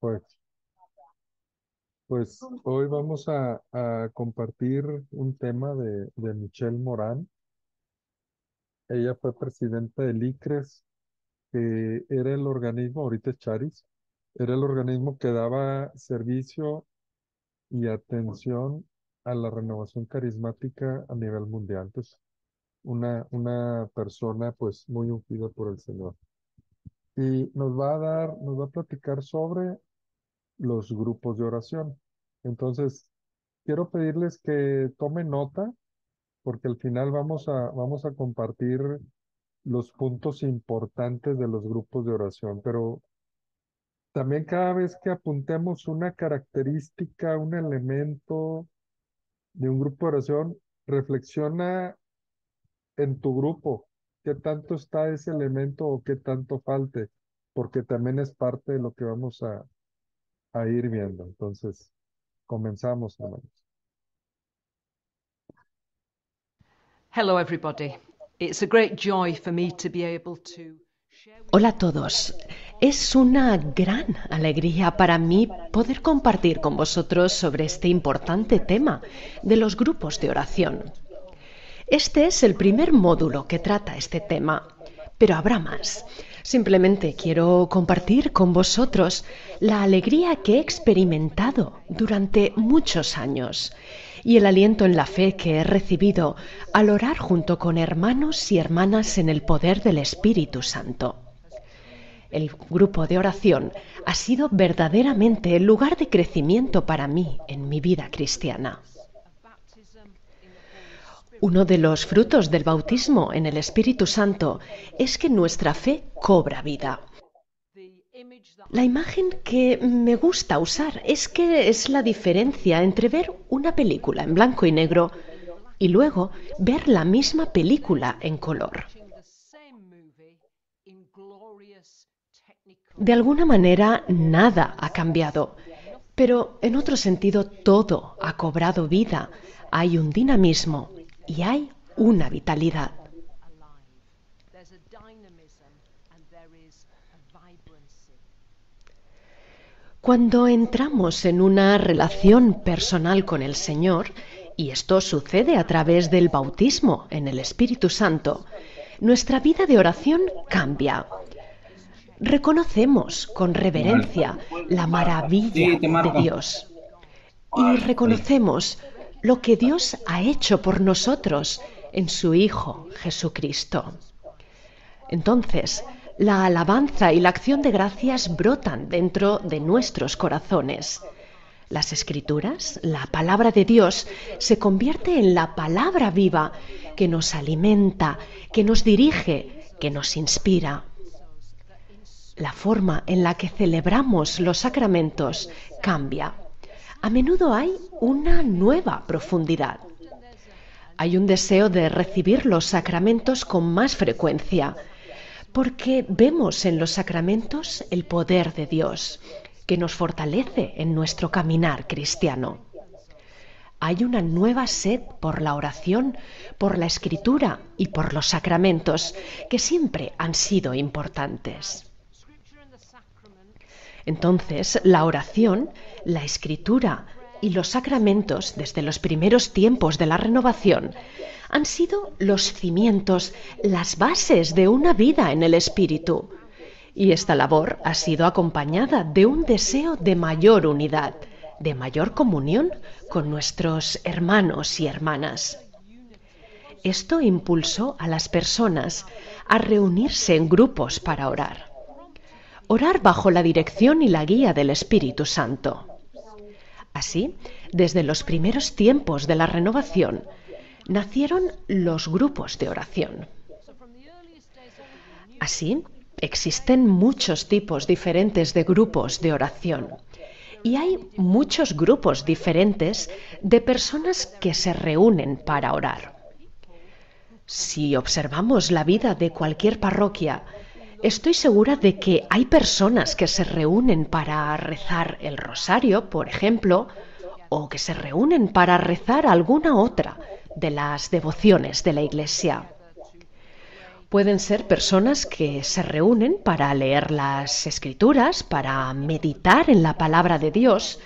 Pues, pues hoy vamos a compartir un tema de Michelle Morán. Ella fue presidenta del ICRES, que era el organismo, ahorita es Charis, era el organismo que daba servicio y atención a la renovación carismática a nivel mundial. Entonces, una persona pues muy ungida por el Señor. Y nos va a platicar sobre los grupos de oración. Entonces, quiero pedirles que tomen nota porque al final vamos a compartir los puntos importantes de los grupos de oración, pero también cada vez que apuntemos una característica, un elemento de un grupo de oración, reflexiona en tu grupo, qué tanto está ese elemento o qué tanto falte, porque también es parte de lo que vamos a ir viendo. Entonces, comenzamos, hermanos. Hello, everybody. It's a great joy for me to be able to share with Hola a you. todos. Es una gran alegría para mí poder compartir con vosotros sobre este importante tema de los grupos de oración. Este es el primer módulo que trata este tema, pero habrá más. Simplemente quiero compartir con vosotros la alegría que he experimentado durante muchos años y el aliento en la fe que he recibido al orar junto con hermanos y hermanas en el poder del Espíritu Santo. El grupo de oración ha sido verdaderamente el lugar de crecimiento para mí en mi vida cristiana. Uno de los frutos del bautismo en el Espíritu Santo es que nuestra fe cobra vida. La imagen que me gusta usar es que es la diferencia entre ver una película en blanco y negro y luego ver la misma película en color. De alguna manera nada ha cambiado, pero en otro sentido todo ha cobrado vida. Hay un dinamismo y hay una vitalidad. Cuando entramos en una relación personal con el Señor, y esto sucede a través del bautismo en el Espíritu Santo, nuestra vida de oración cambia. Reconocemos con Vale. reverencia la Sí, maravilla te de marco. Dios y Ahí. reconocemos lo que Dios ha hecho por nosotros en su Hijo Jesucristo. Entonces, la alabanza y la acción de gracias brotan dentro de nuestros corazones. Las Escrituras, la palabra de Dios, se convierte en la palabra viva que nos alimenta, que nos dirige, que nos inspira. La forma en la que celebramos los sacramentos cambia. A menudo hay una nueva profundidad. Hay un deseo de recibir los sacramentos con más frecuencia, porque vemos en los sacramentos el poder de Dios, que nos fortalece en nuestro caminar cristiano. Hay una nueva sed por la oración, por la escritura y por los sacramentos, que siempre han sido importantes. Entonces, la oración, la escritura y los sacramentos, desde los primeros tiempos de la renovación, han sido los cimientos, las bases de una vida en el Espíritu. Y esta labor ha sido acompañada de un deseo de mayor unidad, de mayor comunión con nuestros hermanos y hermanas. Esto impulsó a las personas a reunirse en grupos para orar. Orar bajo la dirección y la guía del Espíritu Santo. Así, desde los primeros tiempos de la renovación, nacieron los grupos de oración. Así, existen muchos tipos diferentes de grupos de oración y hay muchos grupos diferentes de personas que se reúnen para orar. Si observamos la vida de cualquier parroquia, estoy segura de que hay personas que se reúnen para rezar el rosario, por ejemplo, o que se reúnen para rezar alguna otra de las devociones de la Iglesia. Pueden ser personas que se reúnen para leer las escrituras, para meditar en la palabra de Dios,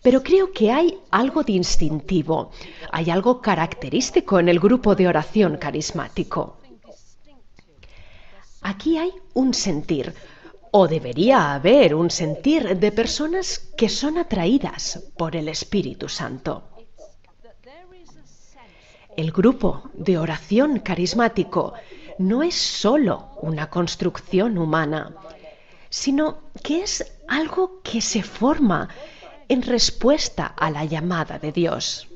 pero creo que hay algo distintivo, hay algo característico en el grupo de oración carismático. Aquí hay un sentir, o debería haber un sentir de personas que son atraídas por el Espíritu Santo. El grupo de oración carismático no es solo una construcción humana, sino que es algo que se forma en respuesta a la llamada de Dios.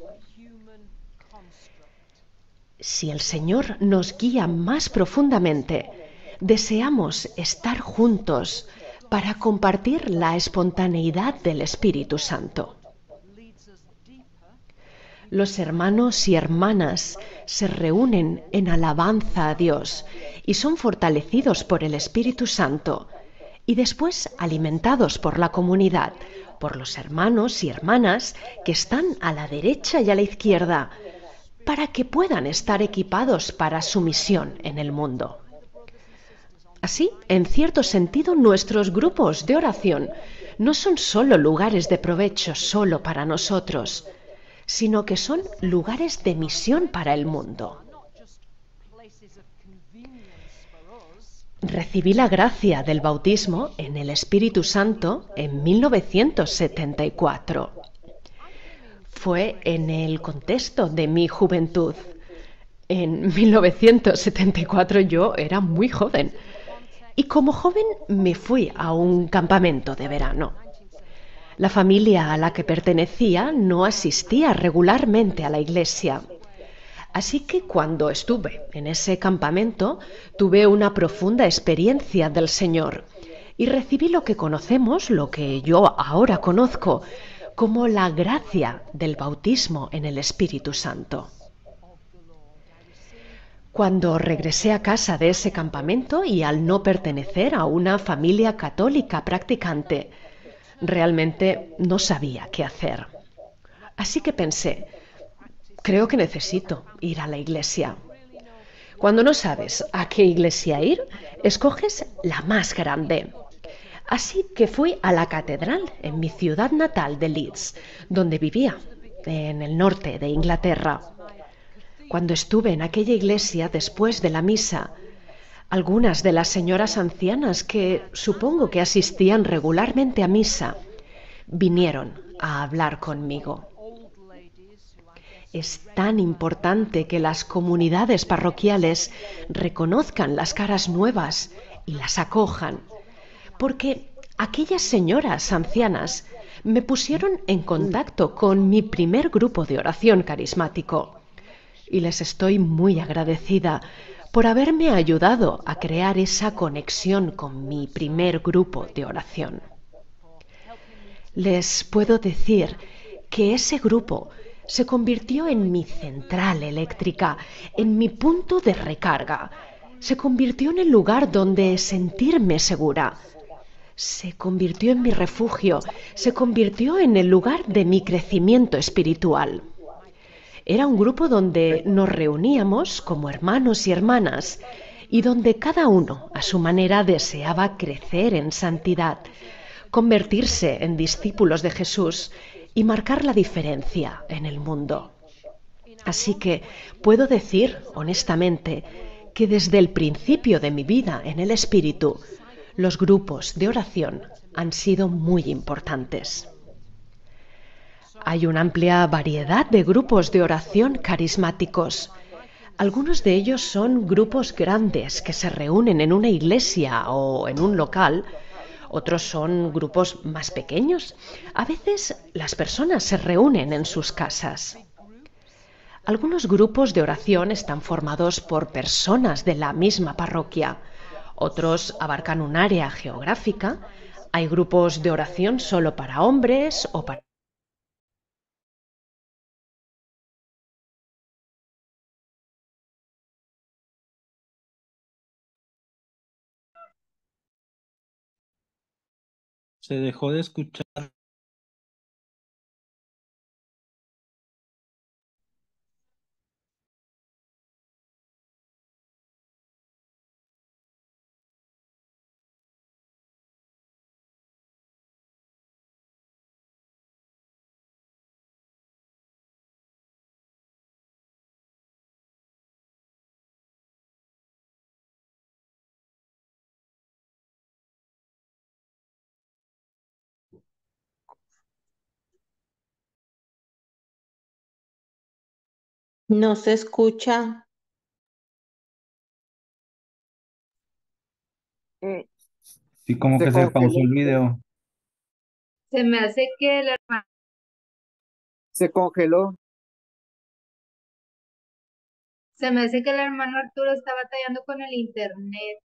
Si el Señor nos guía más profundamente, deseamos estar juntos para compartir la espontaneidad del Espíritu Santo. Los hermanos y hermanas se reúnen en alabanza a Dios y son fortalecidos por el Espíritu Santo y después alimentados por la comunidad, por los hermanos y hermanas que están a la derecha y a la izquierda, para que puedan estar equipados para su misión en el mundo. Así, en cierto sentido, nuestros grupos de oración no son solo lugares de provecho solo para nosotros, sino que son lugares de misión para el mundo. Recibí la gracia del bautismo en el Espíritu Santo en 1974. Fue en el contexto de mi juventud. En 1974 yo era muy joven y como joven me fui a un campamento de verano. La familia a la que pertenecía no asistía regularmente a la iglesia. Así que cuando estuve en ese campamento tuve una profunda experiencia del Señor y recibí lo que conocemos, lo que yo ahora conozco, como la gracia del bautismo en el Espíritu Santo. Cuando regresé a casa de ese campamento y al no pertenecer a una familia católica practicante, realmente no sabía qué hacer. Así que pensé, creo que necesito ir a la iglesia. Cuando no sabes a qué iglesia ir, escoges la más grande. Así que fui a la catedral en mi ciudad natal de Leeds, donde vivía, en el norte de Inglaterra. Cuando estuve en aquella iglesia después de la misa, algunas de las señoras ancianas que supongo que asistían regularmente a misa vinieron a hablar conmigo. Es tan importante que las comunidades parroquiales reconozcan las caras nuevas y las acojan, porque aquellas señoras ancianas me pusieron en contacto con mi primer grupo de oración carismático y les estoy muy agradecida por haberme ayudado a crear esa conexión con mi primer grupo de oración. Les puedo decir que ese grupo se convirtió en mi central eléctrica, en mi punto de recarga. Se convirtió en el lugar donde sentirme segura. Se convirtió en mi refugio, se convirtió en el lugar de mi crecimiento espiritual. Era un grupo donde nos reuníamos como hermanos y hermanas y donde cada uno a su manera deseaba crecer en santidad, convertirse en discípulos de Jesús y marcar la diferencia en el mundo. Así que puedo decir honestamente que desde el principio de mi vida en el Espíritu, los grupos de oración han sido muy importantes. Hay una amplia variedad de grupos de oración carismáticos. Algunos de ellos son grupos grandes que se reúnen en una iglesia o en un local. Otros son grupos más pequeños. A veces las personas se reúnen en sus casas. Algunos grupos de oración están formados por personas de la misma parroquia. Otros abarcan un área geográfica. Hay grupos de oración solo para hombres o para Se dejó de escuchar. No se escucha. Eh, Sí, como se que se pausó congeló, el video. Se me hace que el hermano, se congeló. se me hace que el hermano Arturo está batallando con el internet.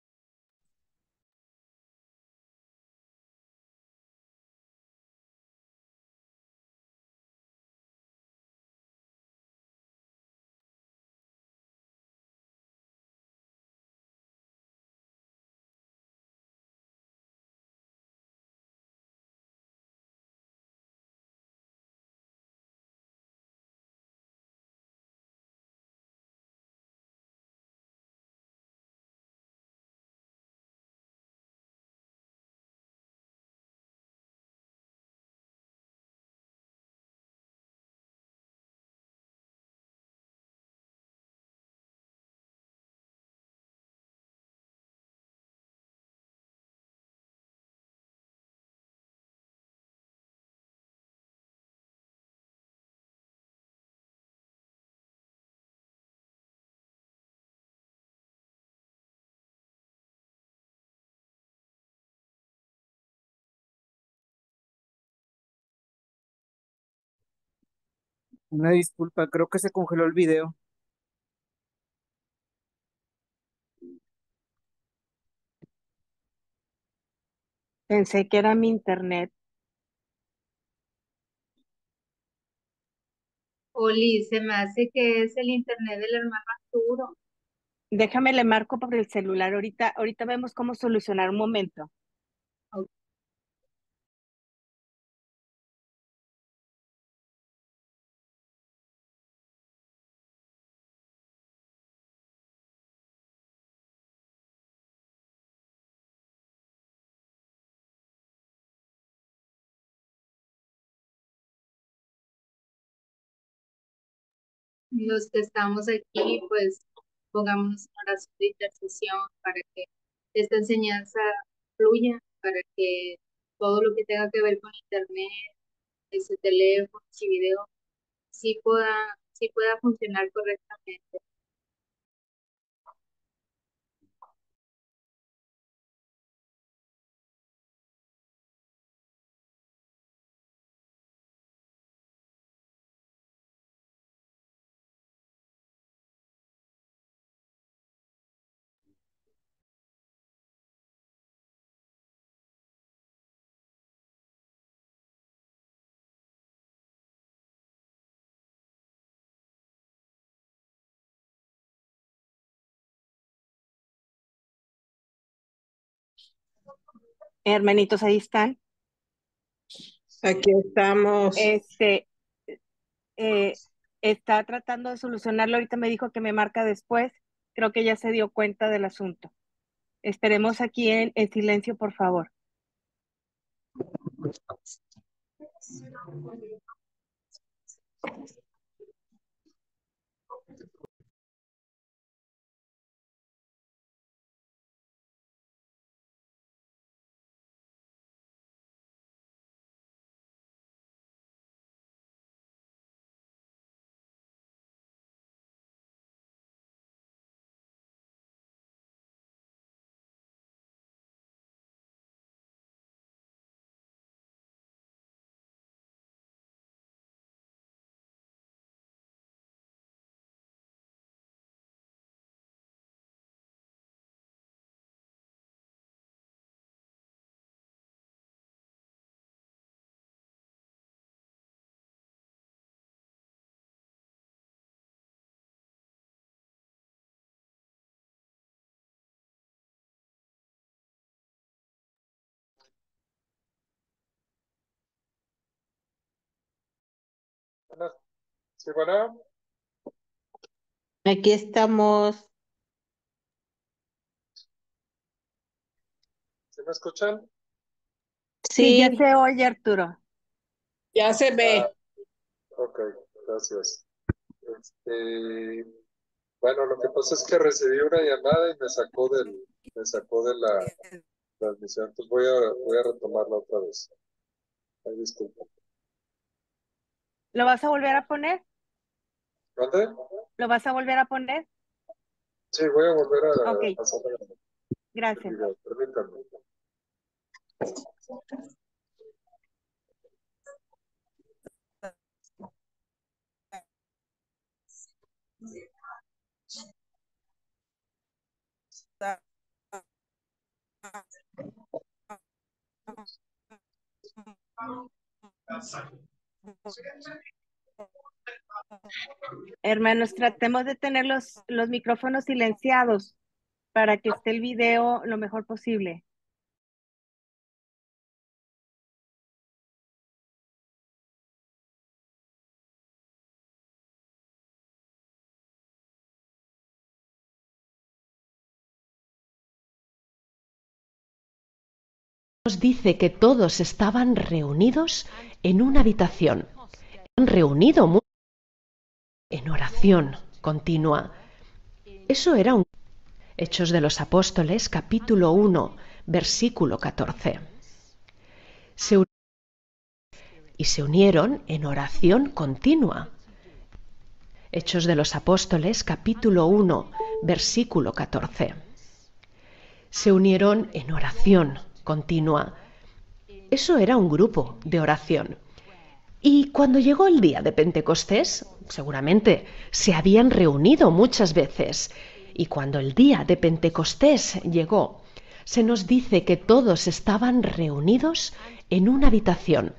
Una disculpa, creo que se congeló el video. Pensé que era mi internet. Oli, se me hace que es el internet del hermano Arturo. Déjame le marco por el celular. Ahorita vemos cómo solucionar un momento. Ok. Los que estamos aquí, pues pongámonos en oración de intercesión para que esta enseñanza fluya, para que todo lo que tenga que ver con internet, ese teléfono y video, sí pueda funcionar correctamente. Hermanitos, ahí están. Aquí estamos. Este, eh, está tratando de solucionarlo. Ahorita me dijo que me marca después. Creo que ya se dio cuenta del asunto. Esperemos aquí en silencio, por favor. Buenas- Sí, bueno, Aquí estamos. ¿sí me escuchan? Sí, ya Sí, se oye, Arturo. ya se Ah, ve. ok, gracias. Este, bueno, lo que pasa es que recibí una llamada y me sacó de la transmisión, entonces voy a retomarla otra vez. Ay, disculpa. ¿Lo vas a volver a poner? ¿Dónde? ¿Lo vas a volver a poner? Sí, voy a volver a Ok, pasar el gracias. video, permítanme. Hermanos, tratemos de tener los micrófonos silenciados para que esté el video lo mejor posible. Nos dice que todos estaban reunidos en una habitación. Han reunido en oración continua. Eso era un Hechos de los Apóstoles, capítulo 1, versículo 14. Se unieron en oración continua. Hechos de los Apóstoles, capítulo 1, versículo 14. Se unieron en oración continua. Eso era un grupo de oración. Y cuando llegó el día de Pentecostés, seguramente se habían reunido muchas veces. Y cuando el día de Pentecostés llegó, se nos dice que todos estaban reunidos en una habitación.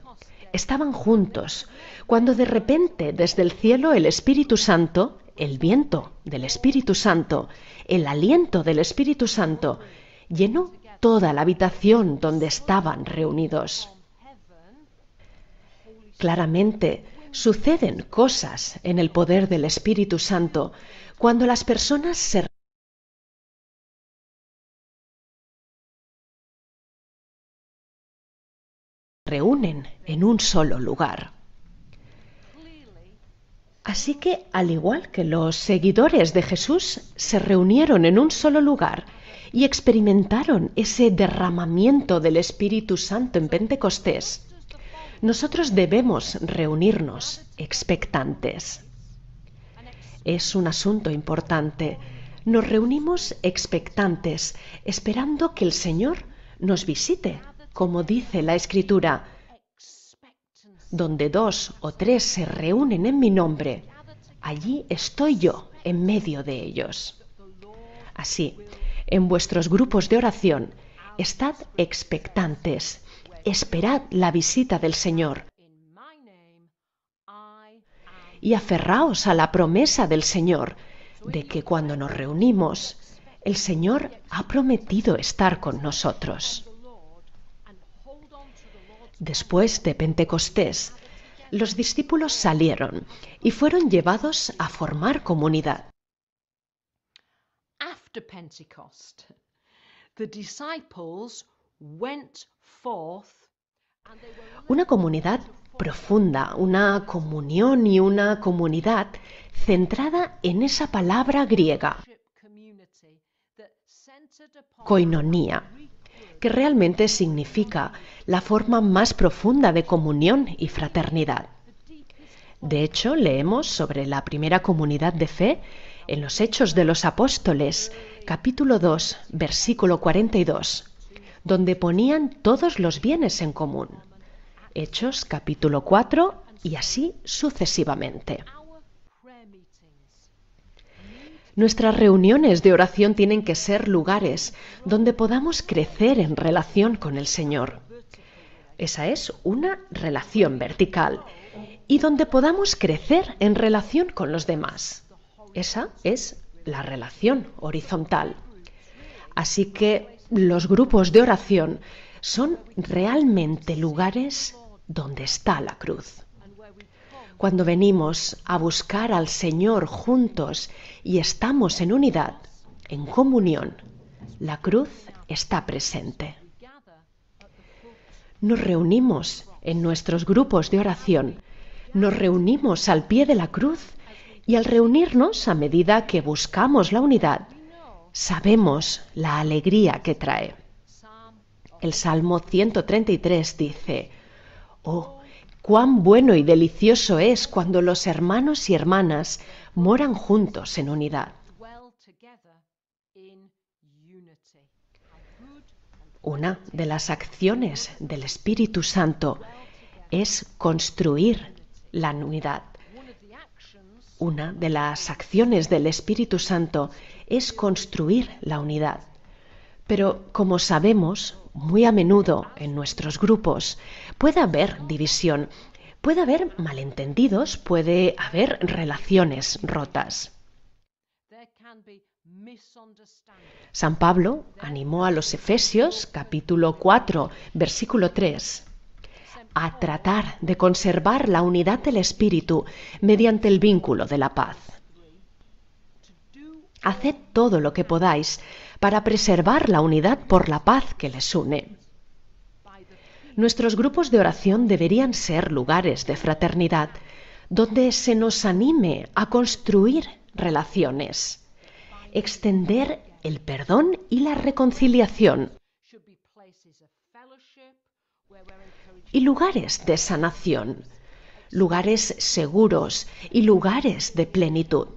Estaban juntos, cuando de repente desde el cielo el Espíritu Santo, el viento del Espíritu Santo, el aliento del Espíritu Santo, llenó toda la habitación donde estaban reunidos. Claramente, suceden cosas en el poder del Espíritu Santo cuando las personas se reúnen en un solo lugar. Así que, al igual que los seguidores de Jesús se reunieron en un solo lugar y experimentaron ese derramamiento del Espíritu Santo en Pentecostés, nosotros debemos reunirnos expectantes. Es un asunto importante. Nos reunimos expectantes, esperando que el Señor nos visite, como dice la Escritura. Donde 2 o 3 se reúnen en mi nombre, allí estoy yo en medio de ellos. Así, en vuestros grupos de oración, estad expectantes, esperad la visita del Señor y aferraos a la promesa del Señor de que cuando nos reunimos, el Señor ha prometido estar con nosotros. Después de Pentecostés, los discípulos salieron y fueron llevados a formar comunidad. After Pentecost, the disciples went forth. Una comunidad profunda, una comunión y una comunidad centrada en esa palabra griega, koinonía, que realmente significa la forma más profunda de comunión y fraternidad. De hecho, leemos sobre la primera comunidad de fe en los Hechos de los Apóstoles, capítulo 2, versículo 42, donde ponían todos los bienes en común. Hechos, capítulo 4, y así sucesivamente. Nuestras reuniones de oración tienen que ser lugares donde podamos crecer en relación con el Señor. Esa es una relación vertical y donde podamos crecer en relación con los demás. Esa es la relación horizontal. Así que los grupos de oración son realmente lugares donde está la cruz. Cuando venimos a buscar al Señor juntos y estamos en unidad, en comunión, la cruz está presente. Nos reunimos en nuestros grupos de oración, nos reunimos al pie de la cruz y al reunirnos a medida que buscamos la unidad, sabemos la alegría que trae. El Salmo 133 dice: «Oh, cuán bueno y delicioso es cuando los hermanos y hermanas moran juntos en unidad. Una de las acciones del Espíritu Santo es construir la unidad. Una de las acciones del Espíritu Santo es construir la unidad. Pero, como sabemos, muy a menudo en nuestros grupos puede haber división, puede haber malentendidos, puede haber relaciones rotas. San Pablo animó a los Efesios, capítulo 4, versículo 3, a tratar de conservar la unidad del Espíritu mediante el vínculo de la paz. Haced todo lo que podáis para preservar la unidad por la paz que les une. Nuestros grupos de oración deberían ser lugares de fraternidad, donde se nos anime a construir relaciones, extender el perdón y la reconciliación, y lugares de sanación, lugares seguros y lugares de plenitud.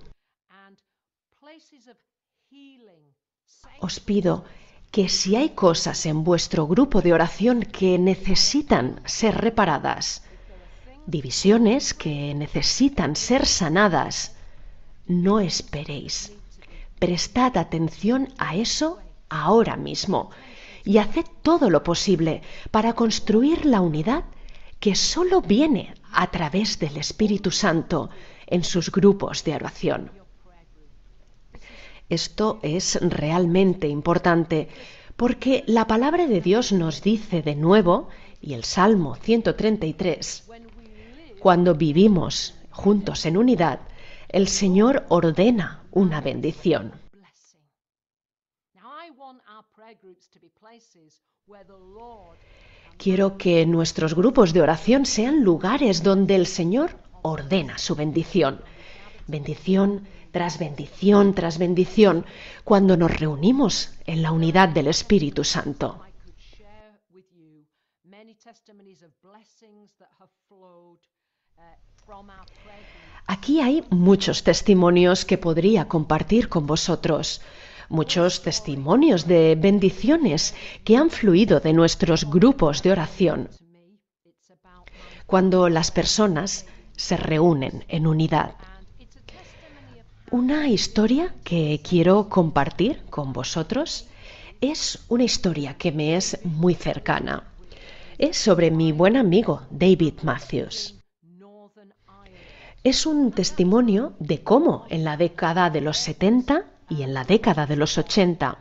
Os pido que si hay cosas en vuestro grupo de oración que necesitan ser reparadas, divisiones que necesitan ser sanadas, no esperéis. Prestad atención a eso ahora mismo y haced todo lo posible para construir la unidad que solo viene a través del Espíritu Santo en sus grupos de oración. Esto es realmente importante porque la palabra de Dios nos dice de nuevo, y el Salmo 133, cuando vivimos juntos en unidad, el Señor ordena una bendición. Quiero que nuestros grupos de oración sean lugares donde el Señor ordena su bendición. Bendición tras bendición tras bendición, cuando nos reunimos en la unidad del Espíritu Santo. Aquí hay muchos testimonios que podría compartir con vosotros, muchos testimonios de bendiciones que han fluido de nuestros grupos de oración, cuando las personas se reúnen en unidad. Una historia que quiero compartir con vosotros es una historia que me es muy cercana. Es sobre mi buen amigo David Matthews. Es un testimonio de cómo en la década de los 70 y en la década de los 80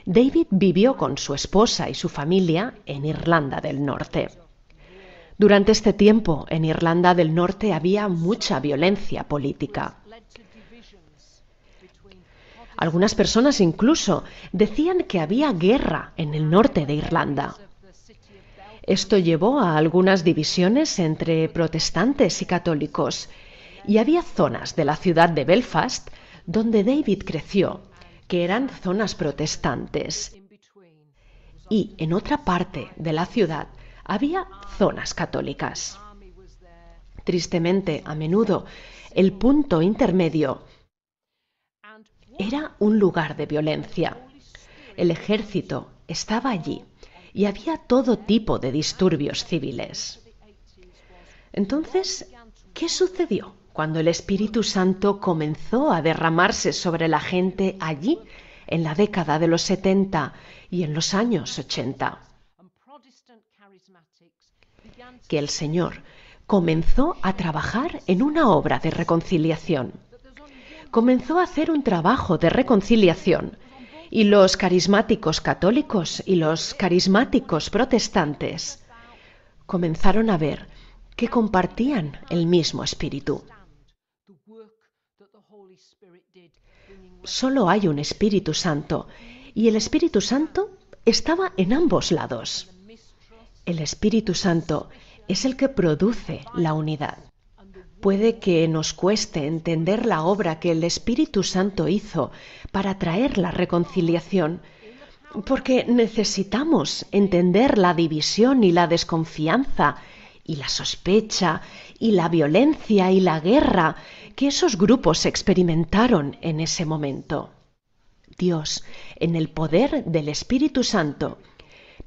David vivió con su esposa y su familia en Irlanda del Norte. Durante este tiempo en Irlanda del Norte había mucha violencia política. Algunas personas incluso decían que había guerra en el norte de Irlanda. Esto llevó a algunas divisiones entre protestantes y católicos, y había zonas de la ciudad de Belfast donde David creció, que eran zonas protestantes. Y en otra parte de la ciudad había zonas católicas. Tristemente, a menudo, el punto intermedio era un lugar de violencia. El ejército estaba allí y había todo tipo de disturbios civiles. Entonces, ¿qué sucedió cuando el Espíritu Santo comenzó a derramarse sobre la gente allí en la década de los 70 y en los años 80? Que el Señor comenzó a trabajar en una obra de reconciliación. Comenzó a hacer un trabajo de reconciliación y los carismáticos católicos y los carismáticos protestantes comenzaron a ver que compartían el mismo espíritu. Solo hay un Espíritu Santo y el Espíritu Santo estaba en ambos lados. El Espíritu Santo es el que produce la unidad. Puede que nos cueste entender la obra que el Espíritu Santo hizo para traer la reconciliación, porque necesitamos entender la división y la desconfianza y la sospecha y la violencia y la guerra que esos grupos experimentaron en ese momento. Dios, en el poder del Espíritu Santo,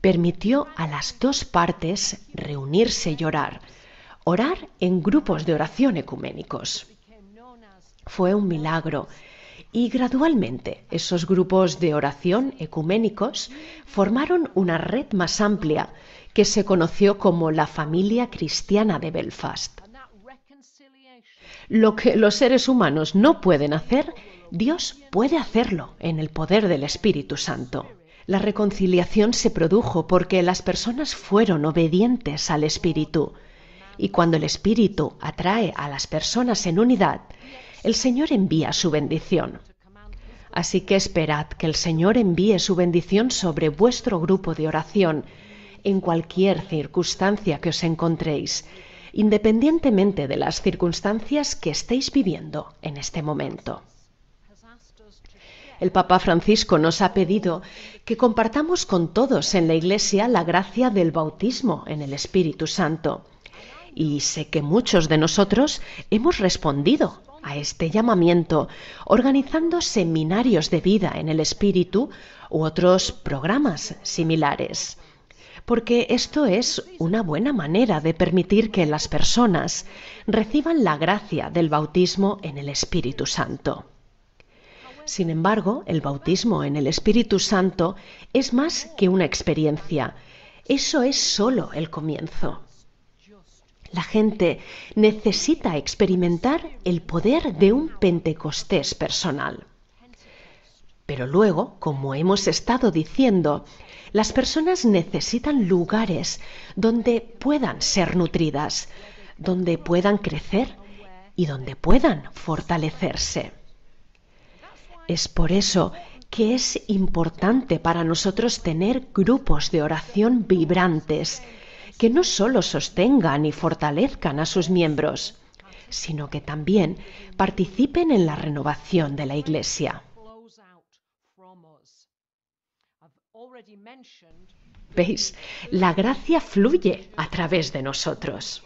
permitió a las dos partes reunirse y orar en grupos de oración ecuménicos. Fue un milagro y gradualmente esos grupos de oración ecuménicos formaron una red más amplia que se conoció como la Familia Cristiana de Belfast. Lo que los seres humanos no pueden hacer, Dios puede hacerlo en el poder del Espíritu Santo. La reconciliación se produjo porque las personas fueron obedientes al Espíritu. Y cuando el Espíritu atrae a las personas en unidad, el Señor envía su bendición. Así que esperad que el Señor envíe su bendición sobre vuestro grupo de oración en cualquier circunstancia que os encontréis, independientemente de las circunstancias que estéis viviendo en este momento. El Papa Francisco nos ha pedido que compartamos con todos en la Iglesia la gracia del bautismo en el Espíritu Santo. Y sé que muchos de nosotros hemos respondido a este llamamiento organizando seminarios de vida en el Espíritu u otros programas similares. Porque esto es una buena manera de permitir que las personas reciban la gracia del bautismo en el Espíritu Santo. Sin embargo, el bautismo en el Espíritu Santo es más que una experiencia. Eso es solo el comienzo. La gente necesita experimentar el poder de un Pentecostés personal. Pero luego, como hemos estado diciendo, las personas necesitan lugares donde puedan ser nutridas, donde puedan crecer y donde puedan fortalecerse. Es por eso que es importante para nosotros tener grupos de oración vibrantes que no solo sostengan y fortalezcan a sus miembros, sino que también participen en la renovación de la Iglesia. ¿Veis? La gracia fluye a través de nosotros.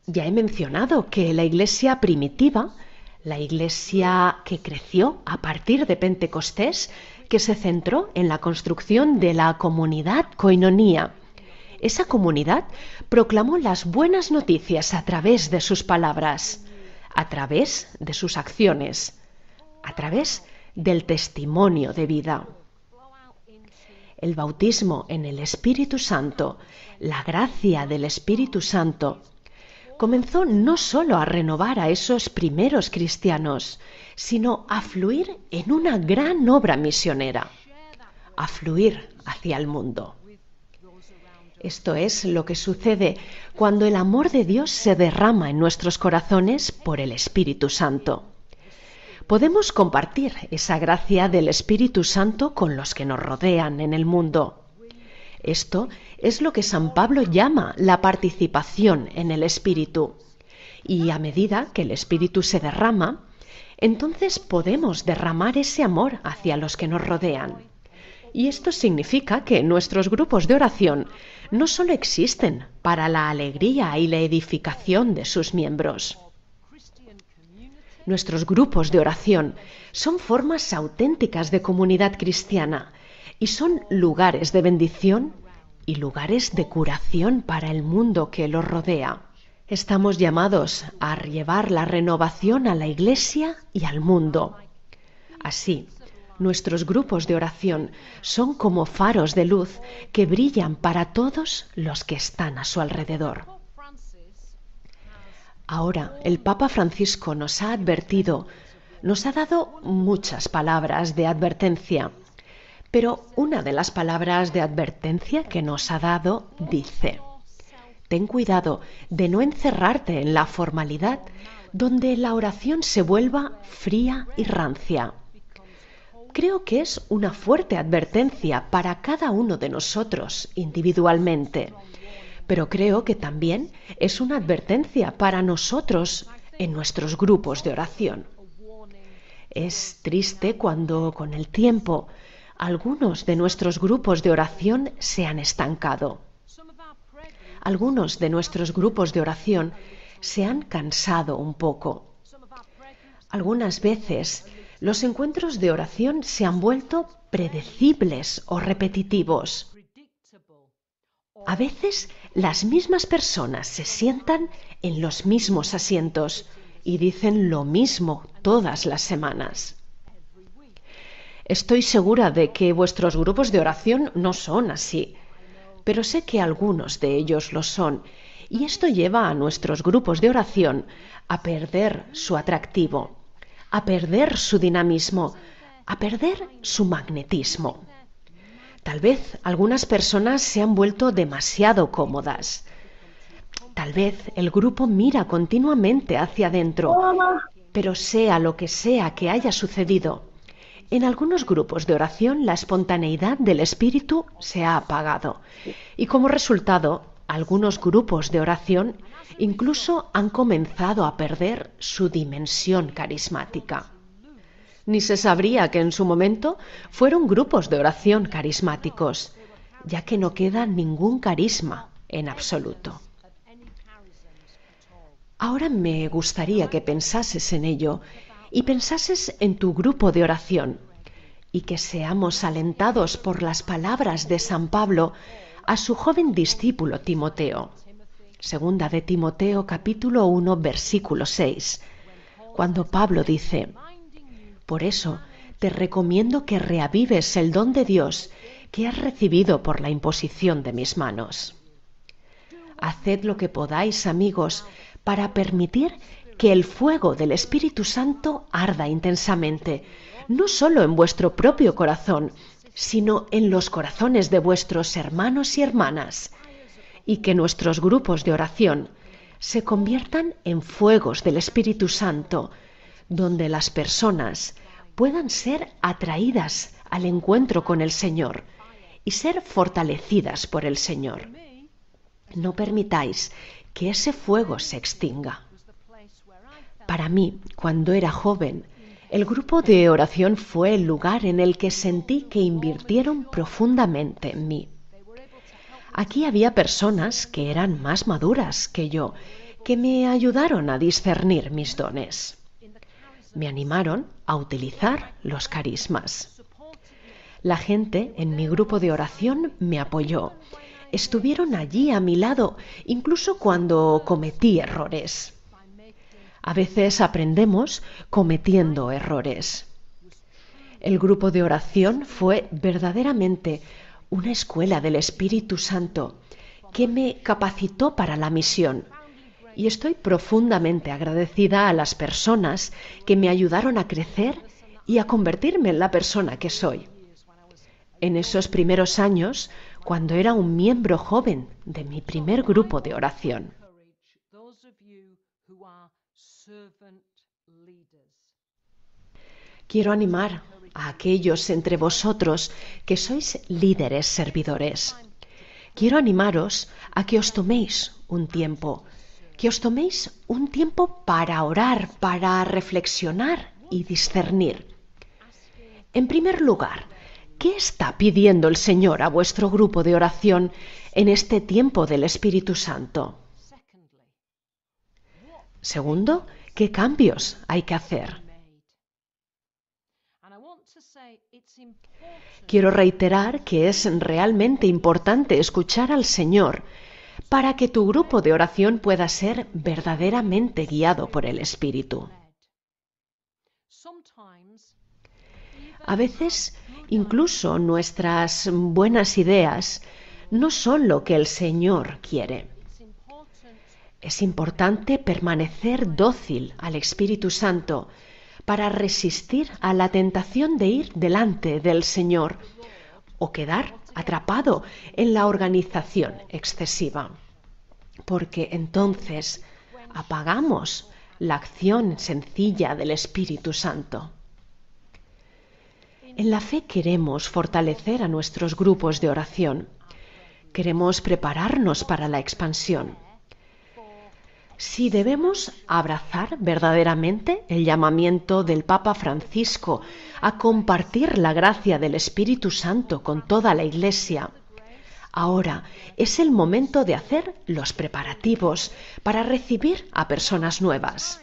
Ya he mencionado que la Iglesia primitiva, la Iglesia que creció a partir de Pentecostés, que se centró en la construcción de la comunidad koinonía. Esa comunidad proclamó las buenas noticias a través de sus palabras, a través de sus acciones, a través del testimonio de vida. El bautismo en el Espíritu Santo, la gracia del Espíritu Santo, comenzó no solo a renovar a esos primeros cristianos, sino a fluir en una gran obra misionera, a fluir hacia el mundo. Esto es lo que sucede cuando el amor de Dios se derrama en nuestros corazones por el Espíritu Santo. Podemos compartir esa gracia del Espíritu Santo con los que nos rodean en el mundo. Esto es lo que San Pablo llama la participación en el Espíritu. Y a medida que el Espíritu se derrama, entonces podemos derramar ese amor hacia los que nos rodean. Y esto significa que nuestros grupos de oración no solo existen para la alegría y la edificación de sus miembros. Nuestros grupos de oración son formas auténticas de comunidad cristiana y son lugares de bendición y lugares de curación para el mundo que los rodea. Estamos llamados a llevar la renovación a la Iglesia y al mundo. Así, nuestros grupos de oración son como faros de luz que brillan para todos los que están a su alrededor. Ahora, el Papa Francisco nos ha advertido, nos ha dado muchas palabras de advertencia, pero una de las palabras de advertencia que nos ha dado dice: ten cuidado de no encerrarte en la formalidad donde la oración se vuelva fría y rancia. Creo que es una fuerte advertencia para cada uno de nosotros individualmente, pero creo que también es una advertencia para nosotros en nuestros grupos de oración. Es triste cuando con el tiempo Algunos de nuestros grupos de oración se han estancado. Algunos de nuestros grupos de oración se han cansado un poco. Algunas veces los encuentros de oración se han vuelto predecibles o repetitivos. A veces las mismas personas se sientan en los mismos asientos y dicen lo mismo todas las semanas. Estoy segura de que vuestros grupos de oración no son así, pero sé que algunos de ellos lo son, y esto lleva a nuestros grupos de oración a perder su atractivo, a perder su dinamismo, a perder su magnetismo. Tal vez algunas personas se han vuelto demasiado cómodas. Tal vez el grupo mira continuamente hacia adentro, pero sea lo que sea que haya sucedido, en algunos grupos de oración la espontaneidad del espíritu se ha apagado y como resultado algunos grupos de oración incluso han comenzado a perder su dimensión carismática. Ni se sabría que en su momento fueron grupos de oración carismáticos, ya que no queda ningún carisma en absoluto. Ahora me gustaría que pensases en ello y pensases en tu grupo de oración y que seamos alentados por las palabras de San Pablo a su joven discípulo Timoteo. Segunda de Timoteo capítulo 1 versículo 6, cuando Pablo dice: por eso te recomiendo que reavives el don de Dios que has recibido por la imposición de mis manos. Haced lo que podáis, amigos, para permitir que el fuego del Espíritu Santo arda intensamente, no solo en vuestro propio corazón, sino en los corazones de vuestros hermanos y hermanas, y que nuestros grupos de oración se conviertan en fuegos del Espíritu Santo, donde las personas puedan ser atraídas al encuentro con el Señor y ser fortalecidas por el Señor. No permitáis que ese fuego se extinga. Para mí, cuando era joven, el grupo de oración fue el lugar en el que sentí que invirtieron profundamente en mí. Aquí había personas que eran más maduras que yo, que me ayudaron a discernir mis dones. Me animaron a utilizar los carismas. La gente en mi grupo de oración me apoyó. Estuvieron allí a mi lado, incluso cuando cometí errores. A veces aprendemos cometiendo errores. El grupo de oración fue verdaderamente una escuela del Espíritu Santo que me capacitó para la misión y estoy profundamente agradecida a las personas que me ayudaron a crecer y a convertirme en la persona que soy. En esos primeros años, cuando era un miembro joven de mi primer grupo de oración. Quiero animar a aquellos entre vosotros que sois líderes servidores. Quiero animaros a que os toméis un tiempo, para orar, para reflexionar y discernir. En primer lugar, ¿qué está pidiendo el Señor a vuestro grupo de oración en este tiempo del Espíritu Santo? Segundo, ¿qué cambios hay que hacer? Quiero reiterar que es realmente importante escuchar al Señor para que tu grupo de oración pueda ser verdaderamente guiado por el Espíritu. A veces, incluso nuestras buenas ideas no son lo que el Señor quiere. Es importante permanecer dócil al Espíritu Santo para resistir a la tentación de ir delante del Señor o quedar atrapado en la organización excesiva, porque entonces apagamos la acción sencilla del Espíritu Santo. En la fe queremos fortalecer a nuestros grupos de oración. Queremos prepararnos para la expansión. Si debemos abrazar verdaderamente el llamamiento del Papa Francisco a compartir la gracia del Espíritu Santo con toda la Iglesia, ahora es el momento de hacer los preparativos para recibir a personas nuevas.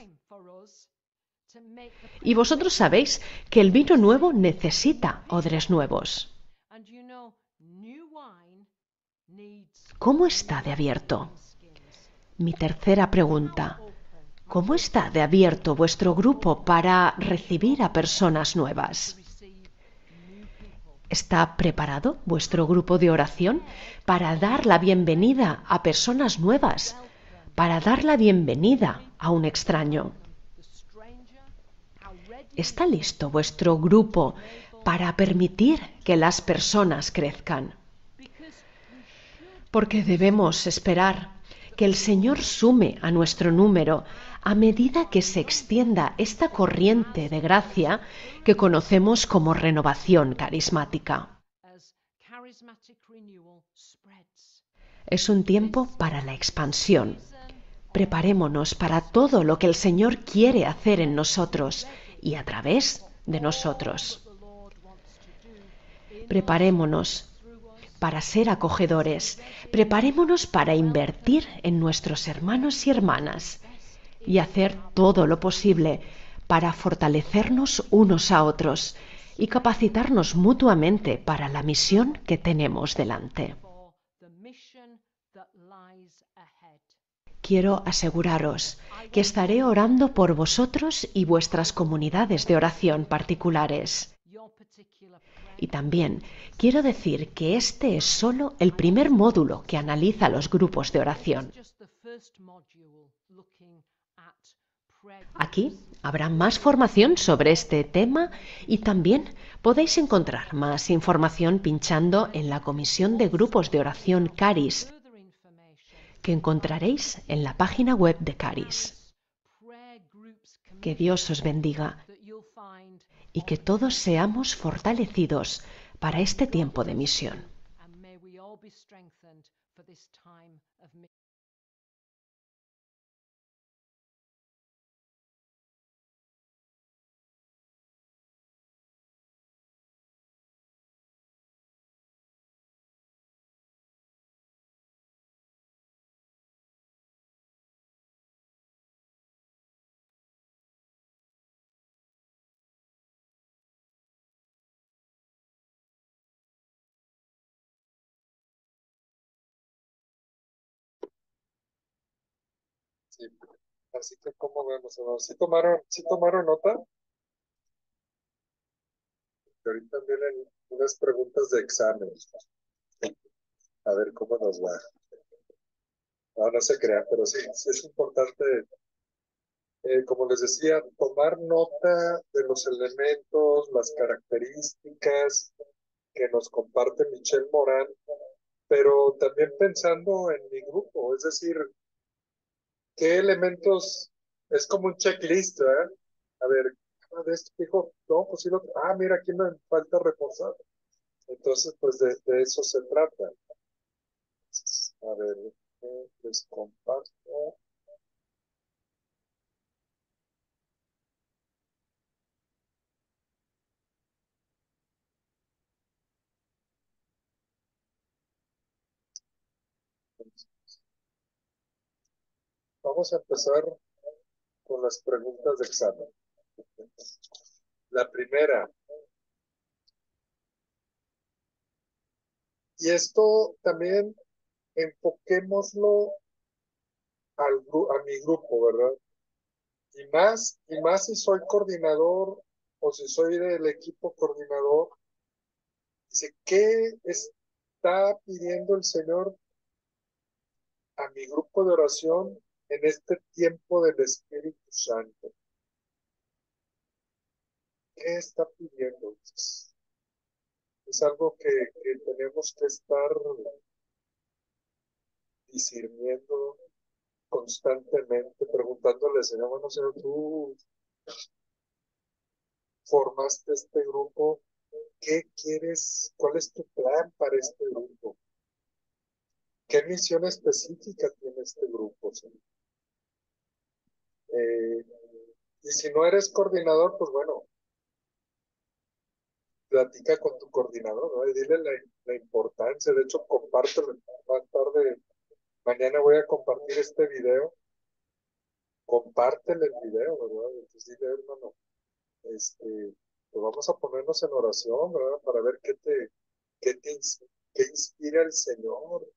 Y vosotros sabéis que el vino nuevo necesita odres nuevos. ¿Cómo está de abierto? Mi tercera pregunta. ¿Cómo está de abierto vuestro grupo para recibir a personas nuevas? ¿Está preparado vuestro grupo de oración para dar la bienvenida a personas nuevas, para dar la bienvenida a un extraño? ¿Está listo vuestro grupo para permitir que las personas crezcan? Porque debemos esperar que el Señor sume a nuestro número a medida que se extienda esta corriente de gracia que conocemos como renovación carismática. Es un tiempo para la expansión. Preparémonos para todo lo que el Señor quiere hacer en nosotros y a través de nosotros. Preparémonos para ser acogedores. Preparémonos para invertir en nuestros hermanos y hermanas y hacer todo lo posible para fortalecernos unos a otros y capacitarnos mutuamente para la misión que tenemos delante. Quiero aseguraros que estaré orando por vosotros y vuestras comunidades de oración particulares. Y también quiero decir que este es solo el primer módulo que analiza los grupos de oración. Aquí habrá más formación sobre este tema y también podéis encontrar más información pinchando en la Comisión de Grupos de Oración Caris, que encontraréis en la página web de Caris. Que Dios os bendiga y que todos seamos fortalecidos para este tiempo de misión. Sí. Así que, ¿cómo vemos, hermanos? ¿Sí tomaron nota? Que ahorita vienen unas preguntas de examen. A ver cómo nos va. No, no se crea, pero sí, sí es importante, como les decía, tomar nota de los elementos, las características que nos comparte Michelle Morán, pero también pensando en mi grupo, es decir, qué elementos, es como un checklist, ¿verdad? A ver, de esto dijo, no, pues sí mira, aquí me falta reforzar. Entonces, pues de eso se trata. Entonces, a ver, les comparto. Vamos a empezar con las preguntas de examen. La primera, y esto también enfoquémoslo a mi grupo, ¿verdad? Y más si soy coordinador o si soy del equipo coordinador, dice, ¿qué está pidiendo el Señor a mi grupo de oración en este tiempo del Espíritu Santo? ¿Qué está pidiendo? Es algo que tenemos que estar discerniendo constantemente, preguntándole, Señor, bueno, Señor, tú formaste este grupo, ¿qué quieres? ¿Cuál es tu plan para este grupo? ¿Qué misión específica tiene este grupo, Señor? Eh, y si no eres coordinador, pues bueno, platica con tu coordinador, ¿no? Y dile la importancia. De hecho, compártelo. Más tarde, mañana voy a compartir este video. Compártele el video, ¿verdad? Entonces dile, hermano, pues vamos a ponernos en oración, ¿verdad? Para ver qué te, qué inspira el Señor,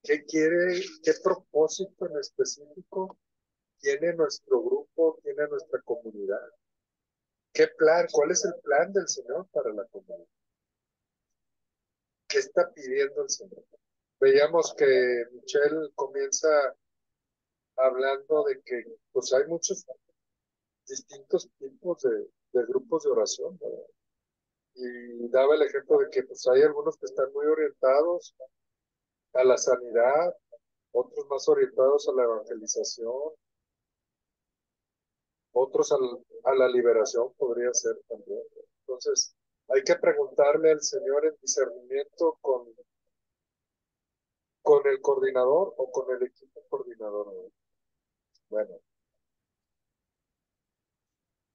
qué quiere, qué propósito en específico tiene nuestro grupo, tiene nuestra comunidad. ¿Qué plan? ¿Cuál es el plan del Señor para la comunidad? ¿Qué está pidiendo el Señor? Veíamos que Michelle comienza hablando de que pues hay muchos distintos tipos de grupos de oración, ¿verdad? Y daba el ejemplo de que pues hay algunos que están muy orientados a la sanidad, otros más orientados a la evangelización, otros a la liberación podría ser también. Entonces, hay que preguntarle al Señor en discernimiento con el coordinador o con el equipo coordinador, ¿no? Bueno,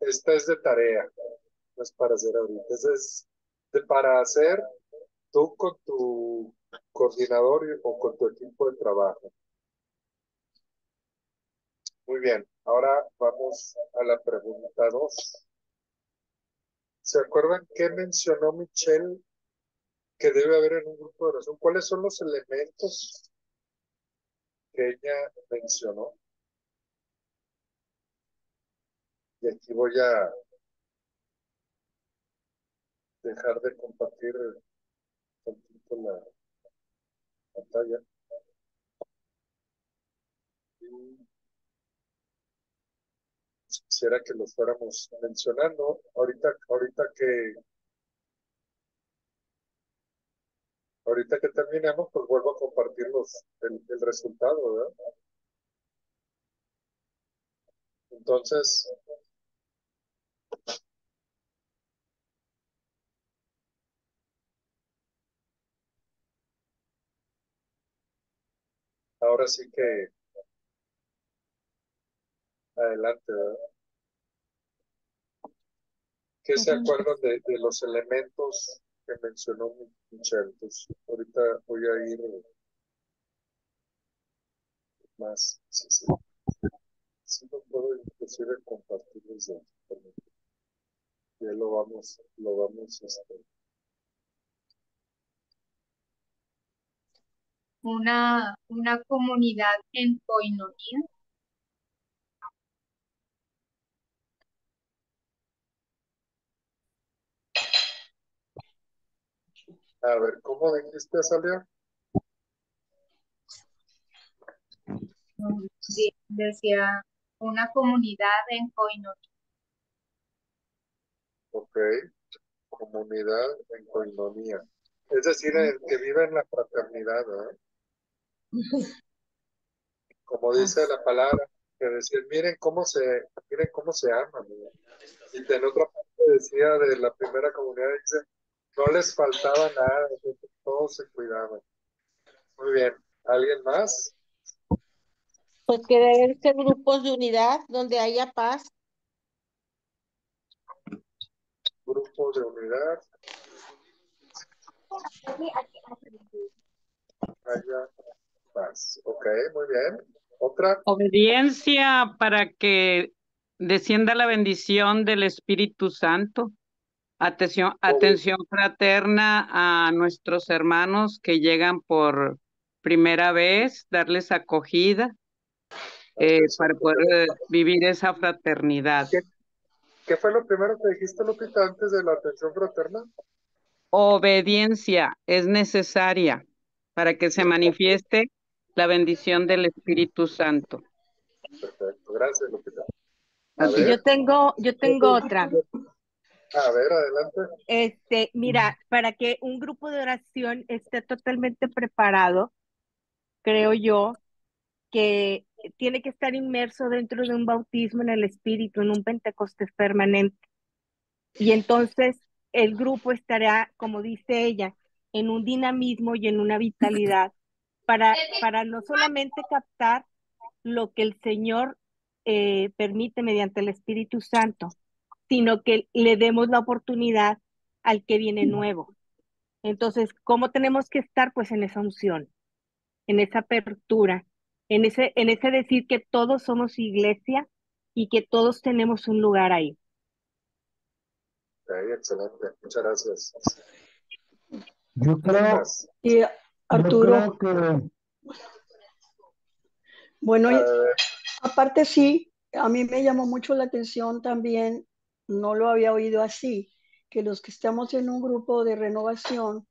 esta es de tarea, no es para hacer ahorita, esta es para hacer tú con tu coordinador o con tu equipo de trabajo. Muy bien, ahora vamos a la pregunta 2. ¿Se acuerdan qué mencionó Michelle que debe haber en un grupo de oración? ¿Cuáles son los elementos que ella mencionó? Y aquí voy a dejar de compartir tantito la pantalla. Y quisiera que los fuéramos mencionando. Ahorita que terminemos, pues vuelvo a compartir el resultado, ¿verdad? Entonces, ahora sí que adelante, ¿verdad? ¿Qué se acuerdan de los elementos que mencionó Michelle? Pues ahorita voy a ir más. Sí, sí. Sí lo puedo inclusive compartir desde aquí. Ya lo vamos, una comunidad en coinonía. a ver, ¿cómo dijiste, Salia? Decía una comunidad en coinonía. Ok, comunidad en coinonía. Es decir, el que vive en la fraternidad, ¿verdad? Como dice la palabra, que decir, miren cómo se aman, ¿verdad? Y en otra parte decía de la primera comunidad, dice, no les faltaba nada, todos se cuidaban. Muy bien. ¿Alguien más? Pues que deben ser grupos de unidad donde haya paz. Grupo de unidad. Haya paz. Ok, muy bien. ¿Otra? Obediencia para que descienda la bendición del Espíritu Santo. Atención fraterna a nuestros hermanos que llegan por primera vez, darles acogida para poder vivir esa fraternidad. ¿Qué fue lo primero que dijiste, Lupita, antes de la atención fraterna? Obediencia es necesaria para que se manifieste la bendición del Espíritu Santo. Perfecto, gracias, Lupita. Yo tengo otra. A ver, adelante. Mira, para que un grupo de oración esté totalmente preparado, creo yo que tiene que estar inmerso dentro de un bautismo en el Espíritu, en un Pentecostés permanente. Y entonces el grupo estará, como dice ella, en un dinamismo y en una vitalidad para no solamente captar lo que el Señor permite mediante el Espíritu Santo, sino que le demos la oportunidad al que viene nuevo. Entonces, ¿cómo tenemos que estar? Pues en esa unción, en esa apertura, en ese decir que todos somos iglesia y que todos tenemos un lugar ahí. Excelente, muchas gracias. Yo ¿Quién creo, más? Y yo Arturo, creo que bueno, Eh, aparte sí, a mí me llamó mucho la atención también, no lo había oído así, que los que estamos en un grupo de renovación,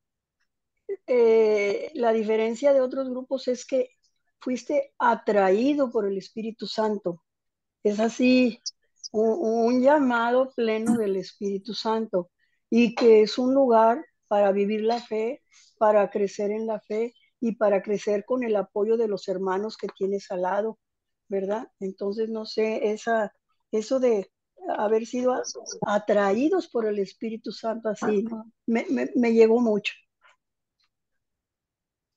la diferencia de otros grupos es que fuiste atraído por el Espíritu Santo. Es así, un llamado pleno del Espíritu Santo y que es un lugar para vivir la fe, para crecer en la fe y para crecer con el apoyo de los hermanos que tienes al lado, ¿verdad? Entonces, no sé, eso de haber sido gracias. atraídos por el Espíritu Santo así, ¿no? Me llegó mucho.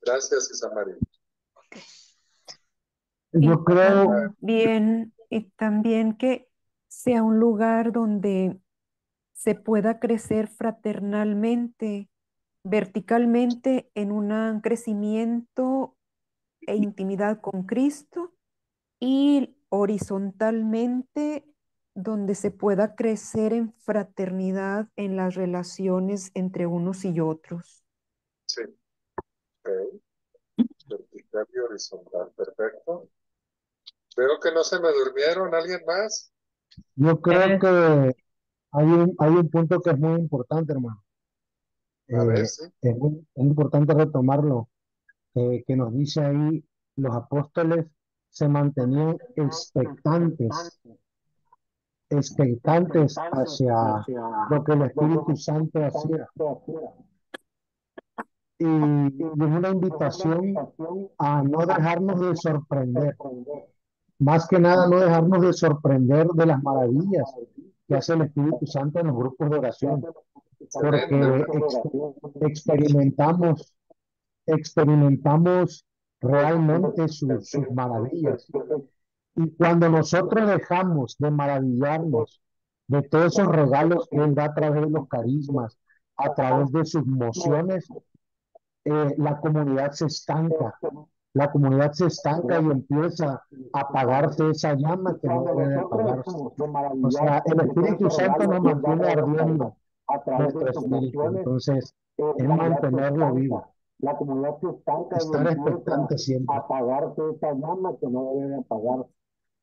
Gracias, Isamari. yo creo, Y también que sea un lugar donde se pueda crecer fraternalmente, verticalmente en un crecimiento e intimidad con Cristo y horizontalmente donde se pueda crecer en fraternidad en las relaciones entre unos y otros. Sí, ok. Vertical y horizontal, perfecto. Veo que no se me durmieron, ¿alguien más? yo creo que hay un punto que es muy importante, hermano. A ver, sí. Es importante retomarlo, que nos dice ahí, los apóstoles se mantenían expectantes hacia lo que el Espíritu Santo hacía. Y es una invitación a no dejarnos de sorprender, más que nada no dejarnos de sorprender de las maravillas que hace el Espíritu Santo en los grupos de oración, Excelente, porque experimentamos, experimentamos realmente sus maravillas. Y cuando nosotros dejamos de maravillarnos de todos esos regalos que Él da a través de los carismas, a través de sus mociones, la comunidad se estanca. La comunidad se estanca y empieza a apagarse esa llama que no debe de apagarse. O sea, el Espíritu Santo nos mantiene ardiendo nuestro espíritu. Entonces, es mantenerlo vivo. La comunidad se estanca estar expectante siempre. Apagarse esa llama que no debe de apagarse.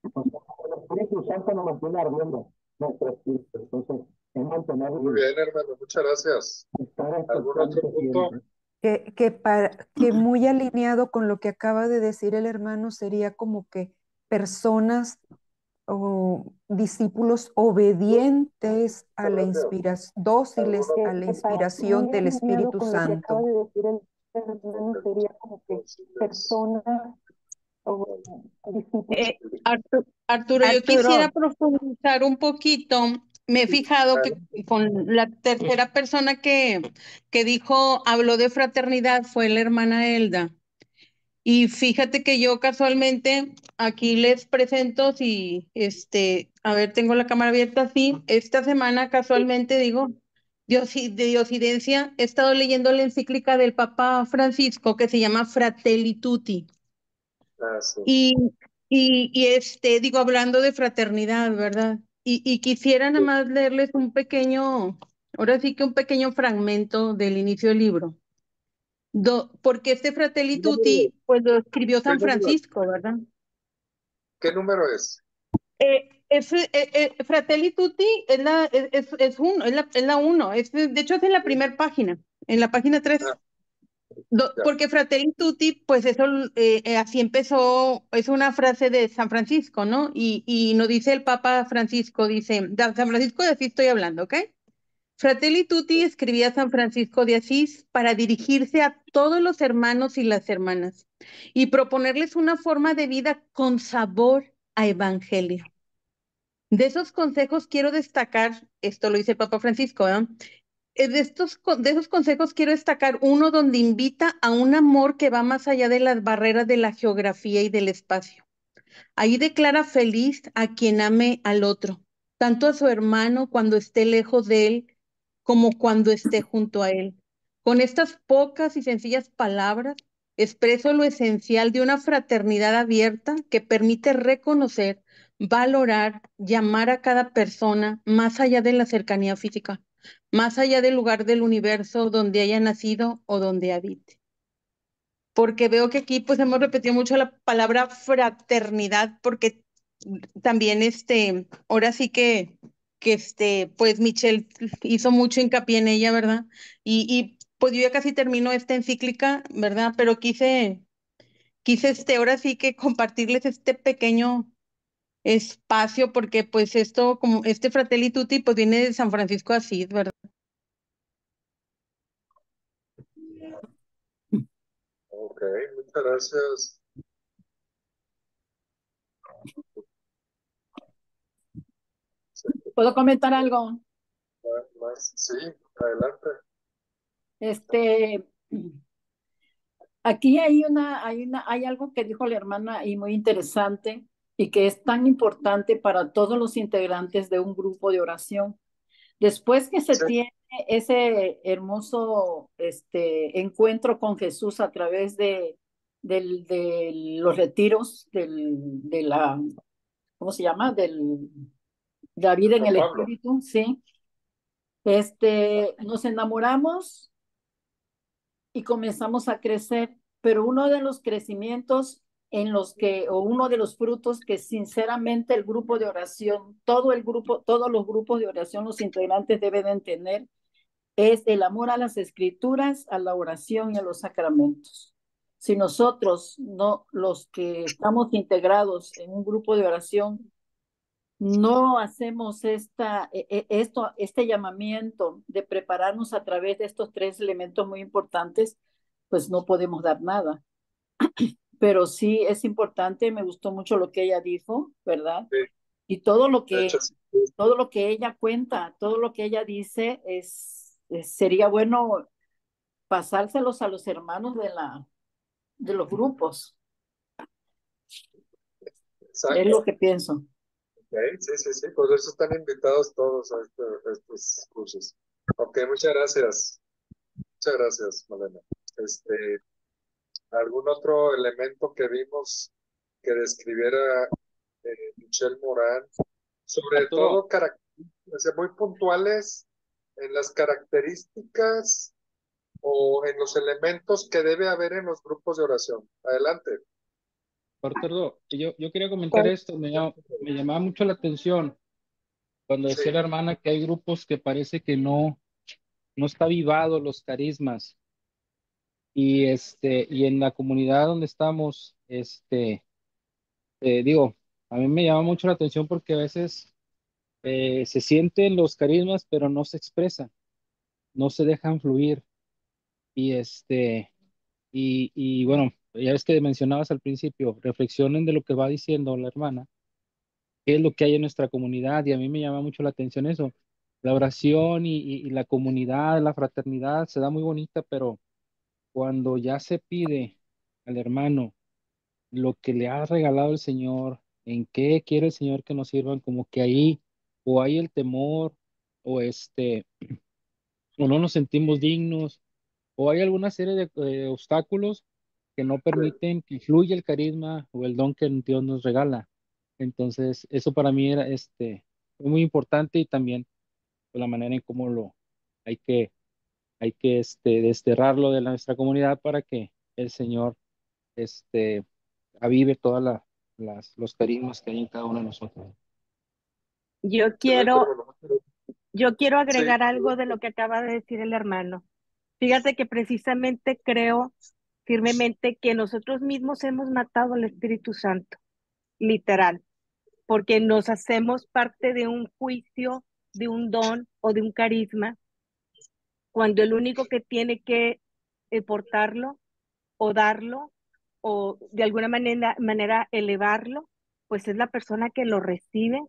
El Espíritu Santo nos mantiene ardiendo nuestro espíritu. Entonces, es mantenerlo muy vivo. bien, hermano, muchas gracias. Estar ¿Algún otro expectante punto? siempre. Que muy alineado con lo que acaba de decir el hermano sería como que personas o discípulos obedientes a la inspiración, dóciles a la inspiración del Espíritu Santo. De decir el hermano sería como que personas o Arturo, yo quisiera Arturo, profundizar un poquito. Me he fijado que con la tercera persona que dijo, habló de fraternidad, fue la hermana Elda. Y fíjate que yo casualmente aquí les presento, si a ver, tengo la cámara abierta, sí, esta semana casualmente digo, de Diosidencia, he estado leyendo la encíclica del Papa Francisco que se llama Fratelli Tutti. Ah, sí. Digo, hablando de fraternidad, ¿verdad? Y quisiera nada más leerles un pequeño, ahora sí que un pequeño fragmento del inicio del libro. Porque este Fratelli Tutti, pues lo escribió San Francisco, ¿verdad? ¿Qué número es? Fratelli Tutti es la uno, de hecho es en la primera página, en la página 3. Ah, Porque Fratelli Tutti, pues eso, así empezó, es una frase de San Francisco, ¿no? Y nos dice el Papa Francisco, dice, de San Francisco de Asís estoy hablando, ¿ok? Fratelli Tutti escribía San Francisco de Asís para dirigirse a todos los hermanos y las hermanas y proponerles una forma de vida con sabor a evangelio. De esos consejos quiero destacar, esto lo dice el Papa Francisco, ¿eh? De esos consejos quiero destacar uno donde invita a un amor que va más allá de las barreras de la geografía y del espacio. Ahí declara feliz a quien ame al otro, tanto a su hermano cuando esté lejos de él, como cuando esté junto a él. Con estas pocas y sencillas palabras, expreso lo esencial de una fraternidad abierta que permite reconocer, valorar, llamar a cada persona más allá de la cercanía física, más allá del lugar del universo donde haya nacido o donde habite. Porque veo que aquí pues hemos repetido mucho la palabra fraternidad, porque también ahora sí que pues Michelle hizo mucho hincapié en ella, ¿verdad? Y pues yo ya casi termino esta encíclica, ¿verdad? Pero quise ahora sí que compartirles este pequeño espacio, porque pues esto, como este Fratelli Tutti, pues viene de San Francisco de Asís, ¿verdad? Ok, muchas gracias. Sí, ¿Puedo comentar algo? sí, adelante. Este, aquí hay algo que dijo la hermana y muy interesante y que es tan importante para todos los integrantes de un grupo de oración. Después que se Sí, tiene ese hermoso encuentro con Jesús a través de los retiros ¿cómo se llama? De la vida en San el Pablo. Espíritu, ¿sí? Nos enamoramos y comenzamos a crecer, pero uno de los crecimientos o uno de los frutos que sinceramente el grupo de oración, todo el grupo, todos los grupos de oración, los integrantes deben tener, es el amor a las escrituras, a la oración y a los sacramentos. Si nosotros, no, los que estamos integrados en un grupo de oración, no hacemos este llamamiento de prepararnos a través de estos tres elementos muy importantes, pues no podemos dar nada. Pero sí es importante, me gustó mucho lo que ella dijo, ¿verdad? Sí, Y de hecho, sí. todo lo que ella cuenta, todo lo que ella dice sería bueno pasárselos a los hermanos de los grupos. Es Exacto. lo que pienso. Ok, sí, por eso están invitados todos a estos cursos. Ok, muchas gracias. Muchas gracias, Malena. ¿Algún otro elemento que vimos que describiera Michelle Morán? Sobre Arturo, todo, o sea, muy puntuales en las características o en los elementos que debe haber en los grupos de oración. Adelante. Arturo, yo quería comentar esto, me llamaba mucho la atención cuando decía la Sí, hermana que hay grupos que parece que no está avivado los carismas. Y en la comunidad donde estamos, digo, a mí me llama mucho la atención porque a veces se sienten los carismas, pero no se expresan, no se dejan fluir. Y y bueno, ya ves que mencionabas al principio, reflexionen de lo que va diciendo la hermana, qué es lo que hay en nuestra comunidad, y a mí me llama mucho la atención eso. La oración y la comunidad, la fraternidad se da muy bonita, pero cuando ya se pide al hermano lo que le ha regalado el Señor, en qué quiere el Señor que nos sirvan, como que ahí o hay el temor o o no nos sentimos dignos o hay alguna serie de obstáculos que no permiten que fluya el carisma o el don que Dios nos regala. Entonces, eso para mí era fue muy importante y también la manera en cómo hay que desterrarlo de nuestra comunidad para que el Señor este avive todas los carismas que hay en cada uno de nosotros. Yo excelente, quiero, hermano. yo quiero Sí, agregar algo de lo que acaba de decir el hermano. Fíjate que precisamente creo firmemente que nosotros mismos hemos matado al Espíritu Santo, literal, porque nos hacemos parte de un juicio, de un don o de un carisma, cuando el único que tiene que portarlo o darlo o de alguna manera elevarlo, pues es la persona que lo recibe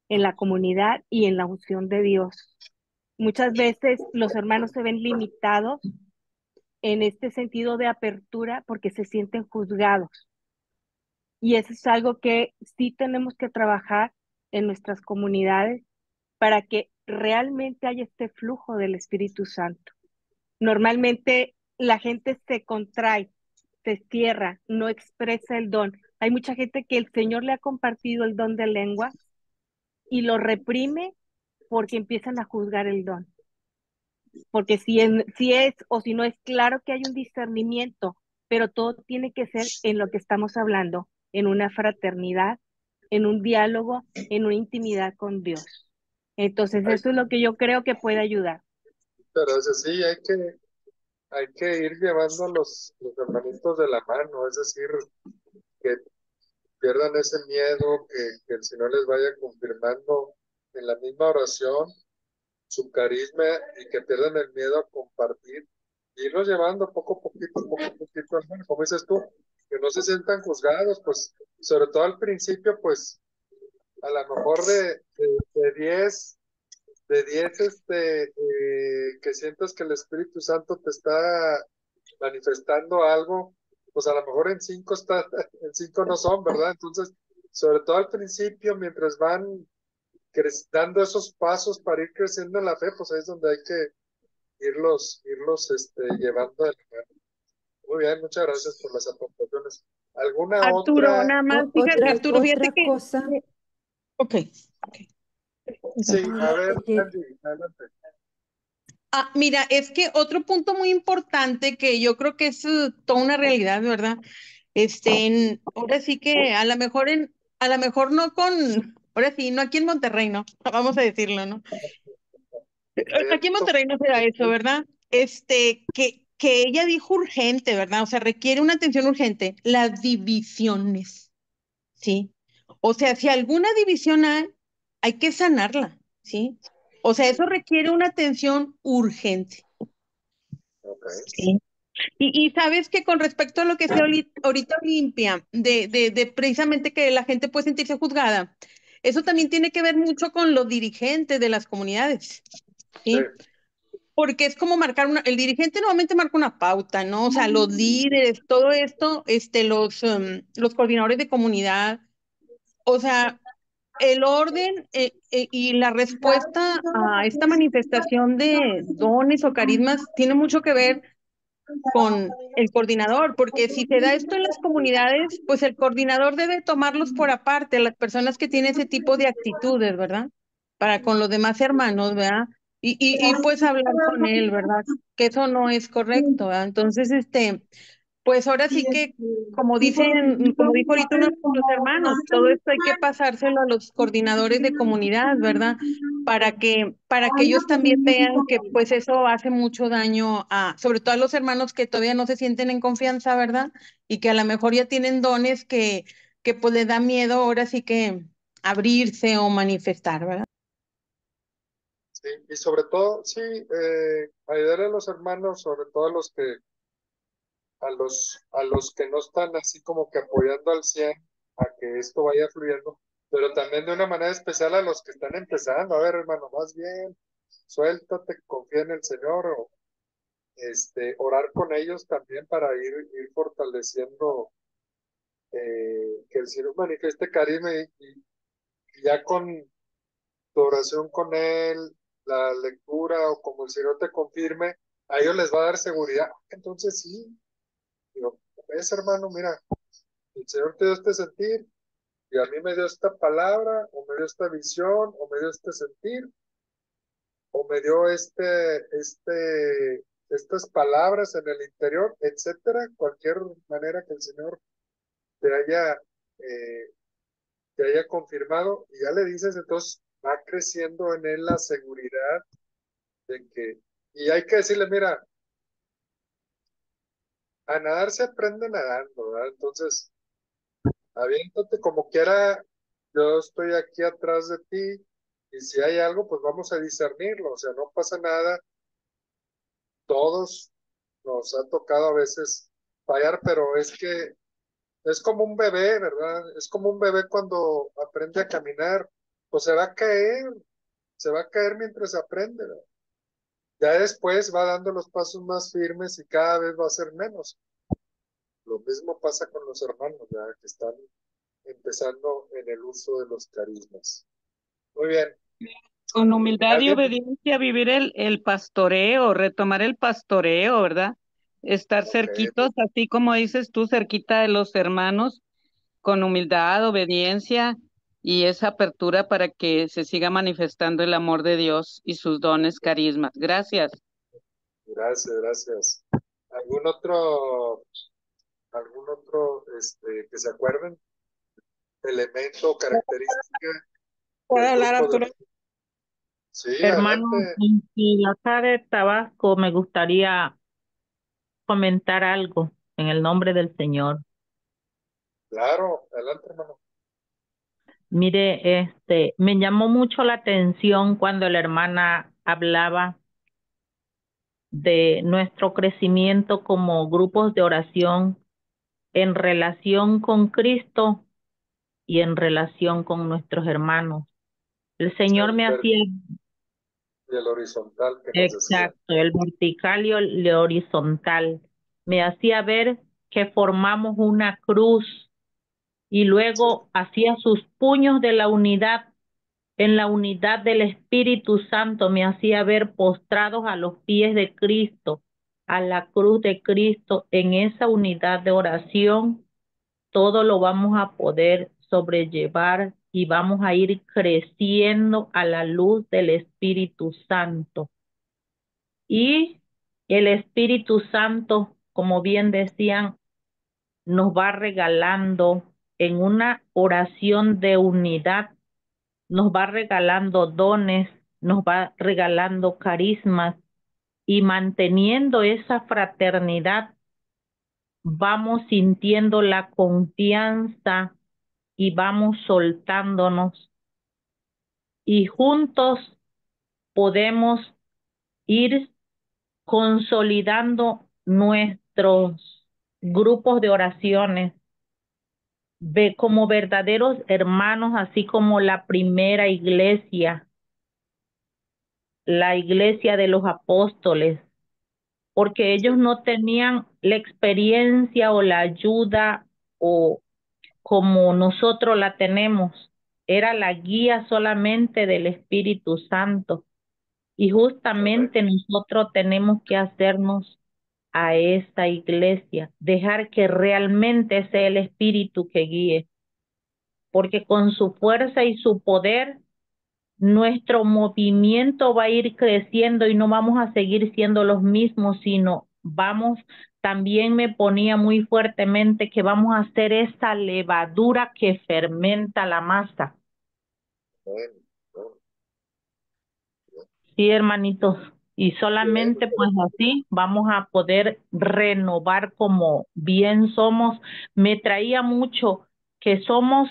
en la comunidad y en la unción de Dios. Muchas veces los hermanos se ven limitados en este sentido de apertura porque se sienten juzgados. Y eso es algo que sí tenemos que trabajar en nuestras comunidades para que realmente haya este flujo del Espíritu Santo. Normalmente la gente se contrae, se cierra, no expresa el don. Hay mucha gente que el Señor le ha compartido el don de lengua y lo reprime porque empiezan a juzgar el don. Porque si es o si no es, claro que hay un discernimiento, pero todo tiene que ser en lo que estamos hablando, en una fraternidad, en un diálogo, en una intimidad con Dios. Entonces, Hay, eso es lo que yo creo que puede ayudar. pero es así, hay que ir llevando a los hermanitos de la mano, es decir, que pierdan ese miedo, que el Señor les vaya confirmando en la misma oración su carisma y que pierdan el miedo a compartir, y irlos llevando poco a poquito, hermano, como dices tú, que no se sientan juzgados, pues, sobre todo al principio, pues, a lo mejor de 10 que sientas que el Espíritu Santo te está manifestando algo, pues a lo mejor en 5 está, en 5 no son, ¿verdad? Entonces, sobre todo al principio, mientras van dando esos pasos para ir creciendo en la fe, pues ahí es donde hay que irlos llevando de la mano. Muy bien, muchas gracias por las aportaciones. ¿Alguna Arturo, otra? nada más, fíjate, Otra, Arturo, fíjate otra que, cosa, ok. Sí, a mira, ver, oye, Andy, adelante. Mira, es que otro punto muy importante que yo creo que es toda una realidad, ¿verdad? Ahora sí que a lo mejor no ahora sí, no aquí en Monterrey, ¿no? Vamos a decirlo, ¿no? Aquí en Monterrey no se da eso, ¿verdad? Que ella dijo urgente, ¿verdad? O sea, requiere una atención urgente. Las divisiones, ¿sí? O sea, si alguna división hay que sanarla, ¿sí? O sea, eso requiere una atención urgente, Okay. ¿sí? Y sabes que con respecto a lo que sea ahorita Olimpia, de precisamente que la gente puede sentirse juzgada, eso también tiene que ver mucho con los dirigentes de las comunidades, Sí, ¿sí? Porque es como marcar el dirigente normalmente marca una pauta, ¿no? O sea, los líderes, todo esto, los coordinadores de comunidad, o sea, el orden y la respuesta a esta manifestación de dones o carismas tiene mucho que ver con el coordinador, porque si se da esto en las comunidades, pues el coordinador debe tomarlos por aparte, las personas que tienen ese tipo de actitudes, ¿verdad? Para con los demás hermanos, ¿verdad? Y pues hablar con él, ¿verdad? Que eso no es correcto, ¿verdad? Entonces, pues ahora sí que, como dijo ahorita uno de los hermanos, todo esto hay que pasárselo a los coordinadores de comunidad, ¿verdad? Para que ellos también vean que pues eso hace mucho daño sobre todo a los hermanos que todavía no se sienten en confianza, ¿verdad? Y que a lo mejor ya tienen dones que pues les da miedo ahora sí que abrirse o manifestar, ¿verdad? sí, y sobre todo, sí, ayudar a los hermanos, sobre todo a los que no están así como que apoyando al 100 a que esto vaya fluyendo, pero también de una manera especial a los que están empezando. A ver, hermano, más bien, suéltate, confía en el Señor, o orar con ellos también para ir fortaleciendo, que el Señor manifieste carisma y ya con tu oración con Él, la lectura o como el Señor te confirme, a ellos les va a dar seguridad. Entonces sí, digo, ves hermano, mira, el Señor te dio este sentir y a mí me dio esta palabra o me dio esta visión o me dio este sentir o me dio estas palabras en el interior, etcétera, cualquier manera que el Señor te haya, eh, te haya confirmado y ya le dices, entonces va creciendo en él la seguridad de que, y hay que decirle, mira, a nadar se aprende nadando, ¿verdad? Entonces, aviéntate como quiera, yo estoy aquí atrás de ti, y si hay algo, pues vamos a discernirlo, o sea, no pasa nada, todos nos ha tocado a veces fallar, pero es que es como un bebé, ¿verdad? Es como un bebé cuando aprende a caminar, pues se va a caer mientras aprende, ¿verdad? Ya después va dando los pasos más firmes y cada vez va a ser menos. Lo mismo pasa con los hermanos, ¿verdad? Que están empezando en el uso de los carismas. Muy bien. Con humildad y ¿Alguien? obediencia vivir el pastoreo, retomar el pastoreo, ¿verdad? Estar cerquitos, así como dices tú, cerquita de los hermanos, con humildad, obediencia y esa apertura para que se siga manifestando el amor de Dios y sus dones, carismas. Gracias. Gracias, gracias. ¿Algún otro que se acuerden? Elemento o característica ¿Puedo del hablar, grupo Arturo? de... Sí, Hermano, adelante. en Ciudad de Tabasco me gustaría comentar algo en el nombre del Señor. Claro, adelante, hermano. Mire, me llamó mucho la atención cuando la hermana hablaba de nuestro crecimiento como grupos de oración en relación con Cristo y en relación con nuestros hermanos. El Señor me hacía, Y el horizontal que nos decía. exacto, el vertical y el horizontal, me hacía ver que formamos una cruz y luego hacía sus puños de la unidad, en la unidad del Espíritu Santo, me hacía ver postrados a los pies de Cristo, a la cruz de Cristo, en esa unidad de oración todo lo vamos a poder sobrellevar y vamos a ir creciendo a la luz del Espíritu Santo. Y el Espíritu Santo, como bien decían, nos va regalando en una oración de unidad, nos va regalando dones, nos va regalando carismas y manteniendo esa fraternidad, vamos sintiendo la confianza y vamos soltándonos y juntos podemos ir consolidando nuestros grupos de oraciones como verdaderos hermanos, así como la primera iglesia, la iglesia de los apóstoles, porque ellos no tenían la experiencia o la ayuda o como nosotros la tenemos. Era la guía solamente del Espíritu Santo. Y justamente nosotros tenemos que hacernos a esta iglesia, dejar que realmente sea el Espíritu que guíe, porque con su fuerza y su poder, nuestro movimiento va a ir creciendo y no vamos a seguir siendo los mismos, sino vamos, también me ponía muy fuertemente que vamos a hacer esa levadura que fermenta la masa. Sí, hermanitos. Y solamente pues así vamos a poder renovar como bien somos. Me traía mucho que somos,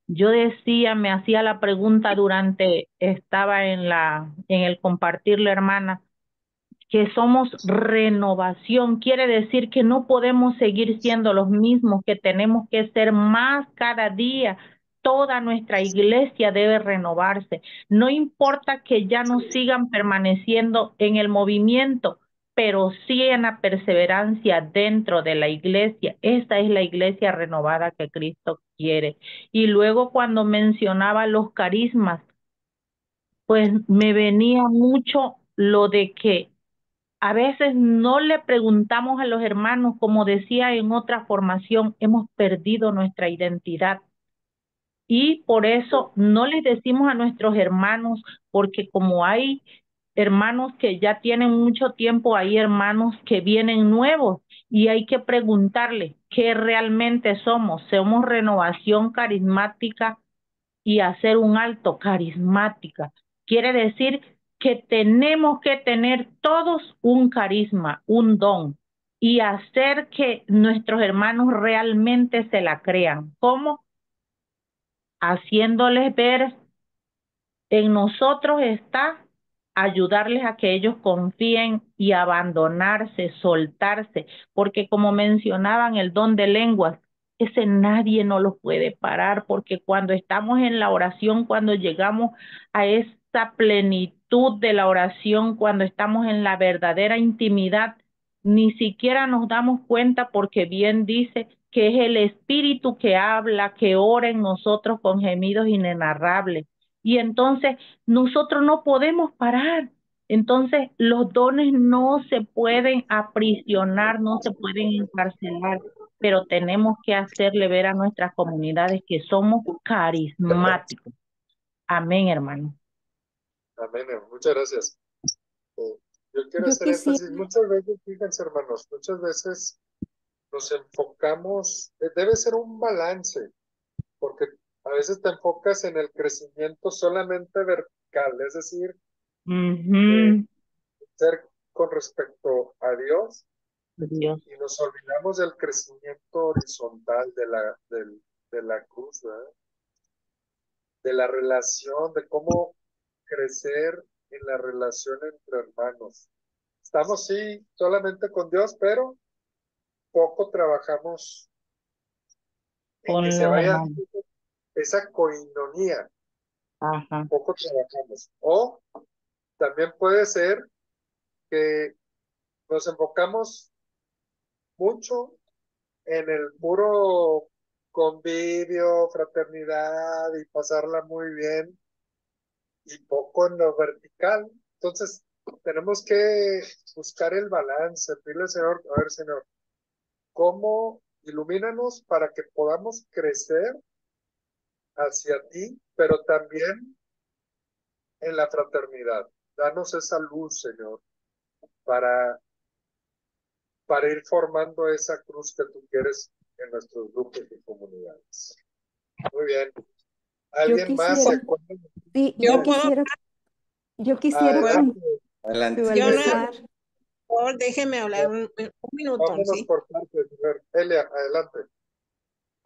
yo decía, me hacía la pregunta durante, estaba en el compartir la hermana, que somos renovación, quiere decir que no podemos seguir siendo los mismos, que tenemos que ser más cada día. Toda nuestra iglesia debe renovarse. No importa que ya no sigan permaneciendo en el movimiento, pero sí en la perseverancia dentro de la iglesia. Esta es la iglesia renovada que Cristo quiere. Y luego cuando mencionaba los carismas, pues me venía mucho lo de que a veces no le preguntamos a los hermanos, como decía en otra formación, hemos perdido nuestra identidad. Y por eso no les decimos a nuestros hermanos, porque como hay hermanos que ya tienen mucho tiempo, hay hermanos que vienen nuevos y hay que preguntarle qué realmente somos. Somos renovación carismática y hacer un alto carismática. Quiere decir que tenemos que tener todos un carisma, un don, y hacer que nuestros hermanos realmente se la crean. ¿Cómo? Haciéndoles ver en nosotros está ayudarles a que ellos confíen y abandonarse, soltarse, porque como mencionaban el don de lenguas, ese nadie no lo puede parar, porque cuando estamos en la oración, cuando llegamos a esa plenitud de la oración, cuando estamos en la verdadera intimidad, ni siquiera nos damos cuenta porque bien dice que es el Espíritu que habla, que ora en nosotros con gemidos inenarrables. Y entonces nosotros no podemos parar. Entonces los dones no se pueden aprisionar, no se pueden encarcelar, pero tenemos que hacerle ver a nuestras comunidades que somos carismáticos. Amén, hermano. Amén. Muchas gracias. Yo quiero Yo hacer quisiera, énfasis. Muchas veces, fíjense, hermanos, muchas veces nos enfocamos, debe ser un balance, porque a veces te enfocas en el crecimiento solamente vertical, es decir, Ujú. ser con respecto a Dios, Dios. y nos olvidamos del crecimiento horizontal de la cruz, ¿verdad? De la relación, de cómo crecer en la relación entre hermanos. Estamos, sí, solamente con Dios, pero poco trabajamos en Con que se los vaya hermanos. esa coinonía, Ajá. poco trabajamos. O también puede ser que nos enfocamos mucho en el puro convivio, fraternidad y pasarla muy bien, y poco en lo vertical. Entonces, tenemos que buscar el balance, pedirle al Señor, a ver, Señor, ¿cómo ilumínanos para que podamos crecer hacia ti, pero también en la fraternidad? Danos esa luz, Señor, para, para ir formando esa cruz que tú quieres en nuestros grupos y comunidades. Muy bien. yo ¿Alguien más se quisiera, acuerda? sí, Yo puedo, yo quisiera Adelante, Adelante. yo no, puntualizar. por favor, déjeme hablar un minuto, vámonos ¿sí? por partes, señor. Elia, adelante.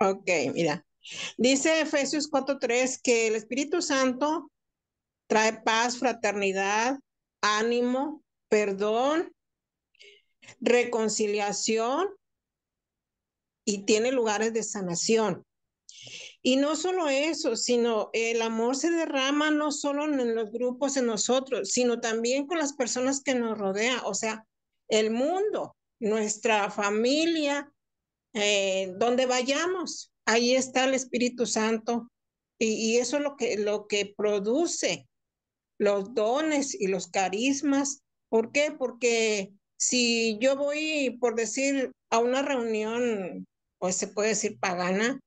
Ok, mira. Dice Efesios 4:3 que el Espíritu Santo trae paz, fraternidad, ánimo, perdón, reconciliación y tiene lugares de sanación. Y no solo eso, sino el amor se derrama no solo en los grupos, en nosotros, sino también con las personas que nos rodean, o sea, el mundo, nuestra familia, donde vayamos, ahí está el Espíritu Santo. Y eso es lo que produce los dones y los carismas. ¿Por qué? Porque si yo voy, por decir, a una reunión, pues se puede decir pagana,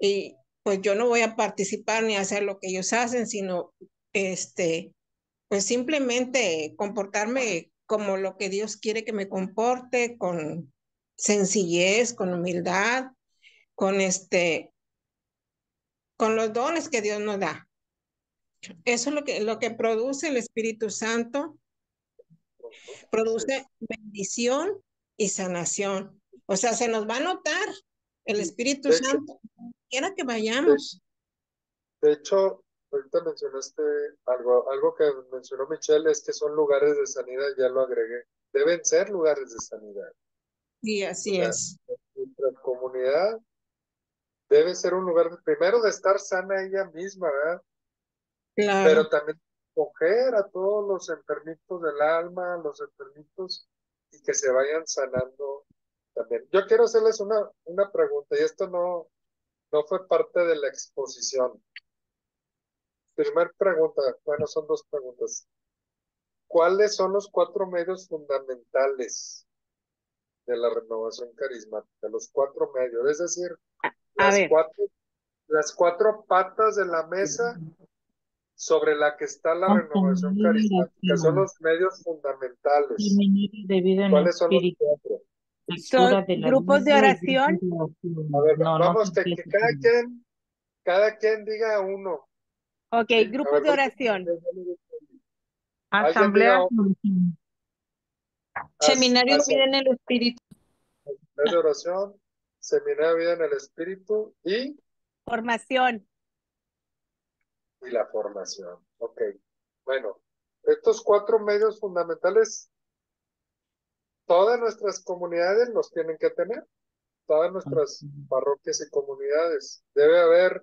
y pues yo no voy a participar ni a hacer lo que ellos hacen, sino pues simplemente comportarme como lo que Dios quiere que me comporte, con sencillez, con humildad, con con los dones que Dios nos da. Eso es lo que produce el Espíritu Santo, produce bendición y sanación. O sea, se nos va a notar el Espíritu De hecho, Santo, quiera que vayamos. de hecho, ahorita mencionaste algo que mencionó Michelle, es que son lugares de sanidad, ya lo agregué. Deben ser lugares de sanidad. Sí, O así sea, es. nuestra comunidad debe ser un lugar, primero, de estar sana ella misma, ¿verdad? Claro. Pero también coger a todos los enfermitos del alma, los enfermitos, y que se vayan sanando también. Yo quiero hacerles una pregunta, y esto no fue parte de la exposición. Primer pregunta, bueno, son dos preguntas. ¿Cuáles son los 4 medios fundamentales de la renovación carismática? Los 4 medios, es decir, A las ver, cuatro, las 4 patas de la mesa sobre la que está la renovación carismática. Son Consideración, los medios fundamentales. seminario de vida en ¿Cuáles son los espíritu, 4? lectura Son de la grupos de Biblia y grupos oración. de A oración. ver, No, no vamos, sé que qué es. cada quien diga uno. Ok, ¿Sí? A grupos ver, de oración. alguien Asamblea diga de oración. Seminario de vida en el Espíritu. de oración, seminario de vida en el espíritu Formación. y la formación. Ok. Bueno, estos 4 medios fundamentales, todas nuestras comunidades los tienen que tener, todas nuestras parroquias y comunidades. Debe haber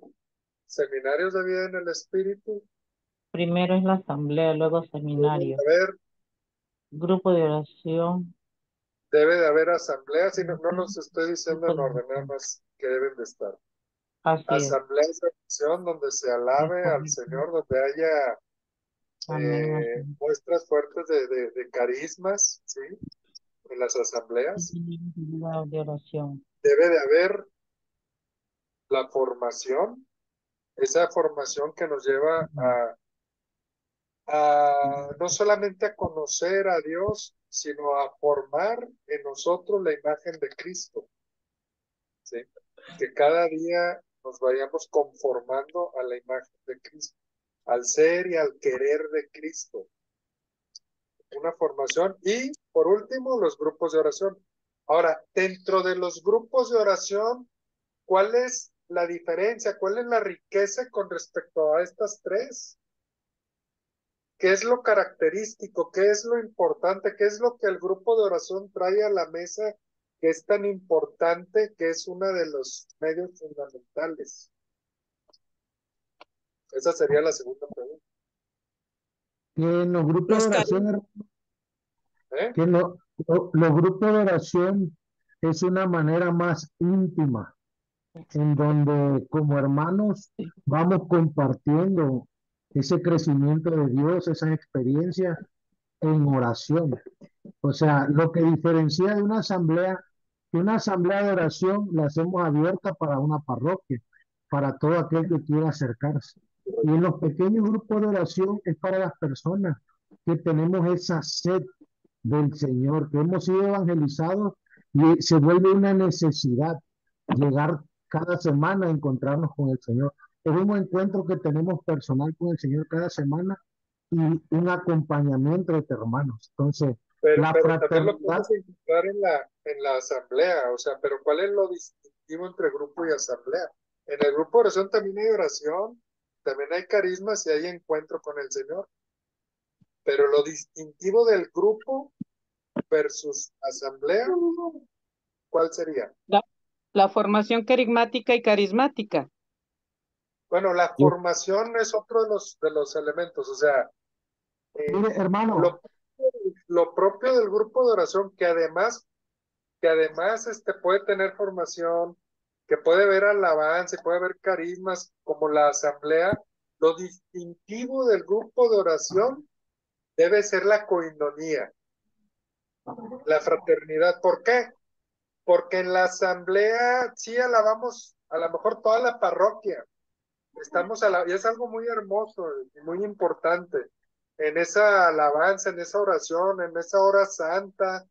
seminarios de vida en el espíritu, Primero es la asamblea, luego debe seminario, haber grupo de oración, debe de haber asambleas, y no los estoy diciendo en orden, nada más que deben de estar. Así es. Asambleas de oración donde se alabe al Señor, donde haya Amén. muestras fuertes de carismas, ¿sí? En las asambleas. De oración. Debe de haber la formación, esa formación que nos lleva a no solamente a conocer a Dios, sino a formar en nosotros la imagen de Cristo, ¿sí? Que cada día nos vayamos conformando a la imagen de Cristo, al ser y al querer de Cristo. Una formación y, por último, los grupos de oración. Ahora, dentro de los grupos de oración, ¿cuál es la diferencia? ¿Cuál es la riqueza con respecto a estas tres? ¿Qué es lo característico? ¿Qué es lo importante? ¿Qué es lo que el grupo de oración trae a la mesa que es tan importante, que es uno de los medios fundamentales? Esa sería la segunda pregunta. Que en los grupos de Los oración, ¿Eh? que los grupos de oración es una manera más íntima, en donde como hermanos vamos compartiendo ese crecimiento de Dios, esas experiencias en oración. O sea, lo que diferencia de una asamblea, que una asamblea de oración la hacemos abierta para una parroquia, para todo aquel que quiera acercarse. Y en los pequeños grupos de oración es para las personas que tenemos esa sed del Señor, que hemos sido evangelizados y se vuelve una necesidad llegar cada semana a encontrarnos con el Señor. Es un encuentro que tenemos personal con el Señor cada semana y un acompañamiento entre hermanos. Entonces, la Pero también lo fraternidad, podemos encontrar en la asamblea, o sea, pero ¿cuál es lo distintivo entre grupo y asamblea? En el grupo de oración también hay oración, también hay carismas y hay encuentro con el Señor, pero lo distintivo del grupo versus asamblea, ¿cuál sería? La formación carismática y carismática. Bueno, la yo, formación es otro de los elementos, o sea, mire, hermano, lo, lo propio del grupo de oración, que además puede tener formación, que puede ver alabanza, puede ver carismas como la asamblea, lo distintivo del grupo de oración debe ser la coinonía, la fraternidad. ¿Por qué? Porque en la asamblea sí alabamos a lo mejor toda la parroquia, y es algo muy hermoso y muy importante en esa alabanza, en esa oración, en esa hora santa,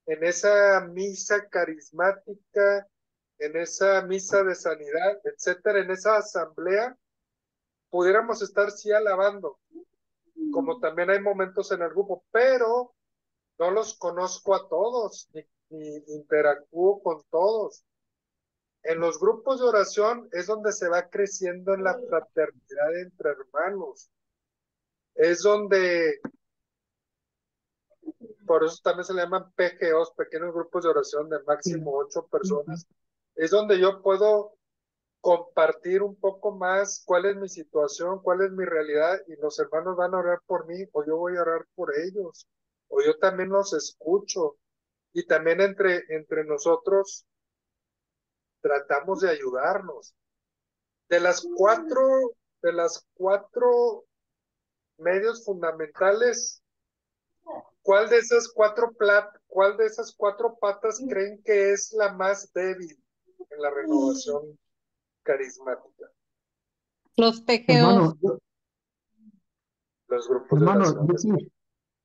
en esa misa carismática, en esa misa de sanidad, etcétera, en esa asamblea, pudiéramos estar sí alabando, como también hay momentos en el grupo, pero no los conozco a todos, ni interactúo con todos. En los grupos de oración es donde se va creciendo en la fraternidad entre hermanos. Es donde, por eso también se le llaman PGOs, pequeños grupos de oración de máximo 8 personas. Es donde yo puedo compartir un poco más cuál es mi situación, cuál es mi realidad, y los hermanos van a orar por mí, o yo voy a orar por ellos, o yo también los escucho. Y también entre nosotros tratamos de ayudarnos. De las cuatro medios fundamentales, ¿cuál de esas cuatro patas creen que es la más débil en la renovación carismática? Los PGOs. hermano, Los grupos de hermano, oración.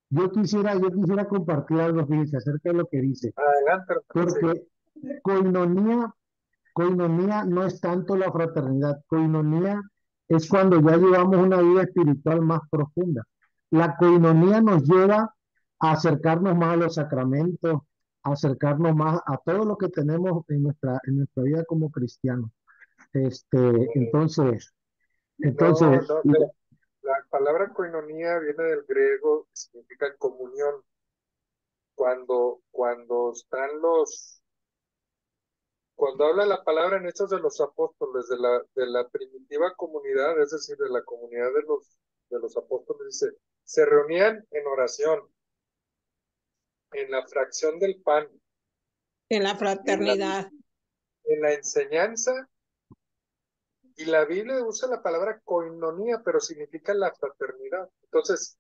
yo quisiera compartir algo, fíjese, acerca de lo que dice, Adelante, hermano, sí. porque coinonía, coinonía no es tanto la fraternidad, coinonía es cuando ya llevamos una vida espiritual más profunda. La coinonía nos lleva a acercarnos más a los sacramentos, a acercarnos más a todo lo que tenemos en nuestra vida como cristianos. Entonces, No, entonces, no, la palabra koinonia viene del griego, que significa comunión. Cuando habla la palabra en Hechos de los Apóstoles, de la primitiva comunidad, es decir, de la comunidad de los apóstoles, dice, se reunían en oración. en la fracción del pan, En la en la, fraternidad. en la enseñanza, y la Biblia usa la palabra koinonía, pero significa la fraternidad. Entonces,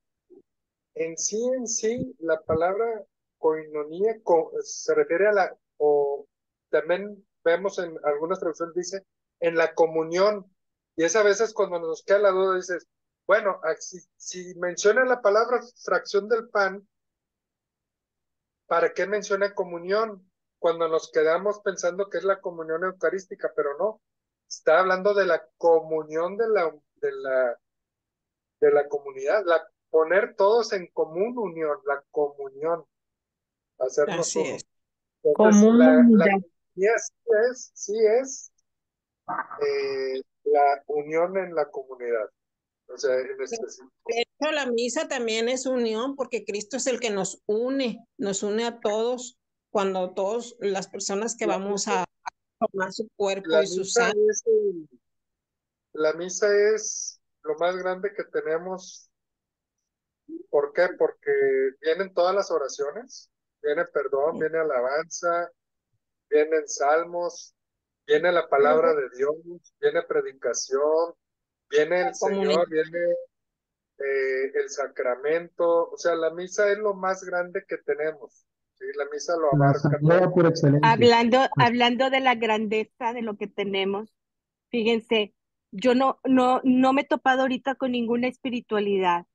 en sí, la palabra koinonía se refiere a la, o también vemos en algunas traducciones dice, en la comunión. Y es a veces cuando nos queda la duda, dices, bueno, si menciona la palabra fracción del pan, ¿para qué menciona comunión? Cuando nos quedamos pensando que es la comunión eucarística, pero no. Está hablando de la comunión de la comunidad, poner todos en común unión, la comunión, hacernos Así uno. es. Entonces, Común la unidad. comunidad sí es la unión en la comunidad, o sea, en específico. De hecho, la misa también es unión porque Cristo es el que nos une a todos cuando todos las personas que La vamos misa, a tomar su cuerpo la y su misa sangre. es la misa es lo más grande que tenemos. ¿Por qué? Porque vienen todas las oraciones, viene perdón, viene alabanza, vienen salmos, viene la palabra de Dios, viene predicación, viene el Comunidad. Señor, viene el sacramento. O sea, la misa es lo más grande que tenemos. ¿Sí? La misa lo La abarca asamblea todo. por excelencia. Hablando de la grandeza de lo que tenemos, fíjense, yo no me he topado ahorita con ninguna espiritualidad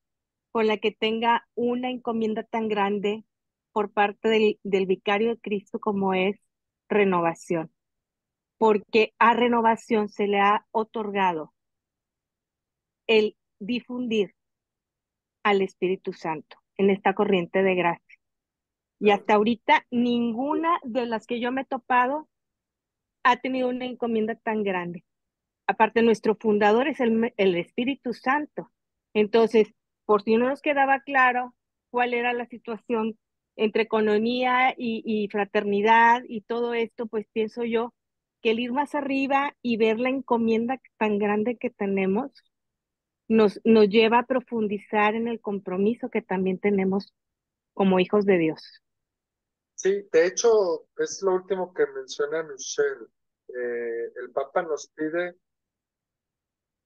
con la que tenga una encomienda tan grande por parte del vicario de Cristo como es renovación, porque a renovación se le ha otorgado el difundir al Espíritu Santo en esta corriente de gracia. Y hasta ahorita ninguna de las que yo me he topado ha tenido una encomienda tan grande. Aparte, nuestro fundador es el Espíritu Santo. Entonces, por si no nos quedaba claro cuál era la situación entre economía y fraternidad y todo esto, pues pienso yo que el ir más arriba y ver la encomienda tan grande que tenemos nos lleva a profundizar en el compromiso que también tenemos como hijos de Dios. Sí, de hecho, es lo último que menciona Michelle. El Papa nos pide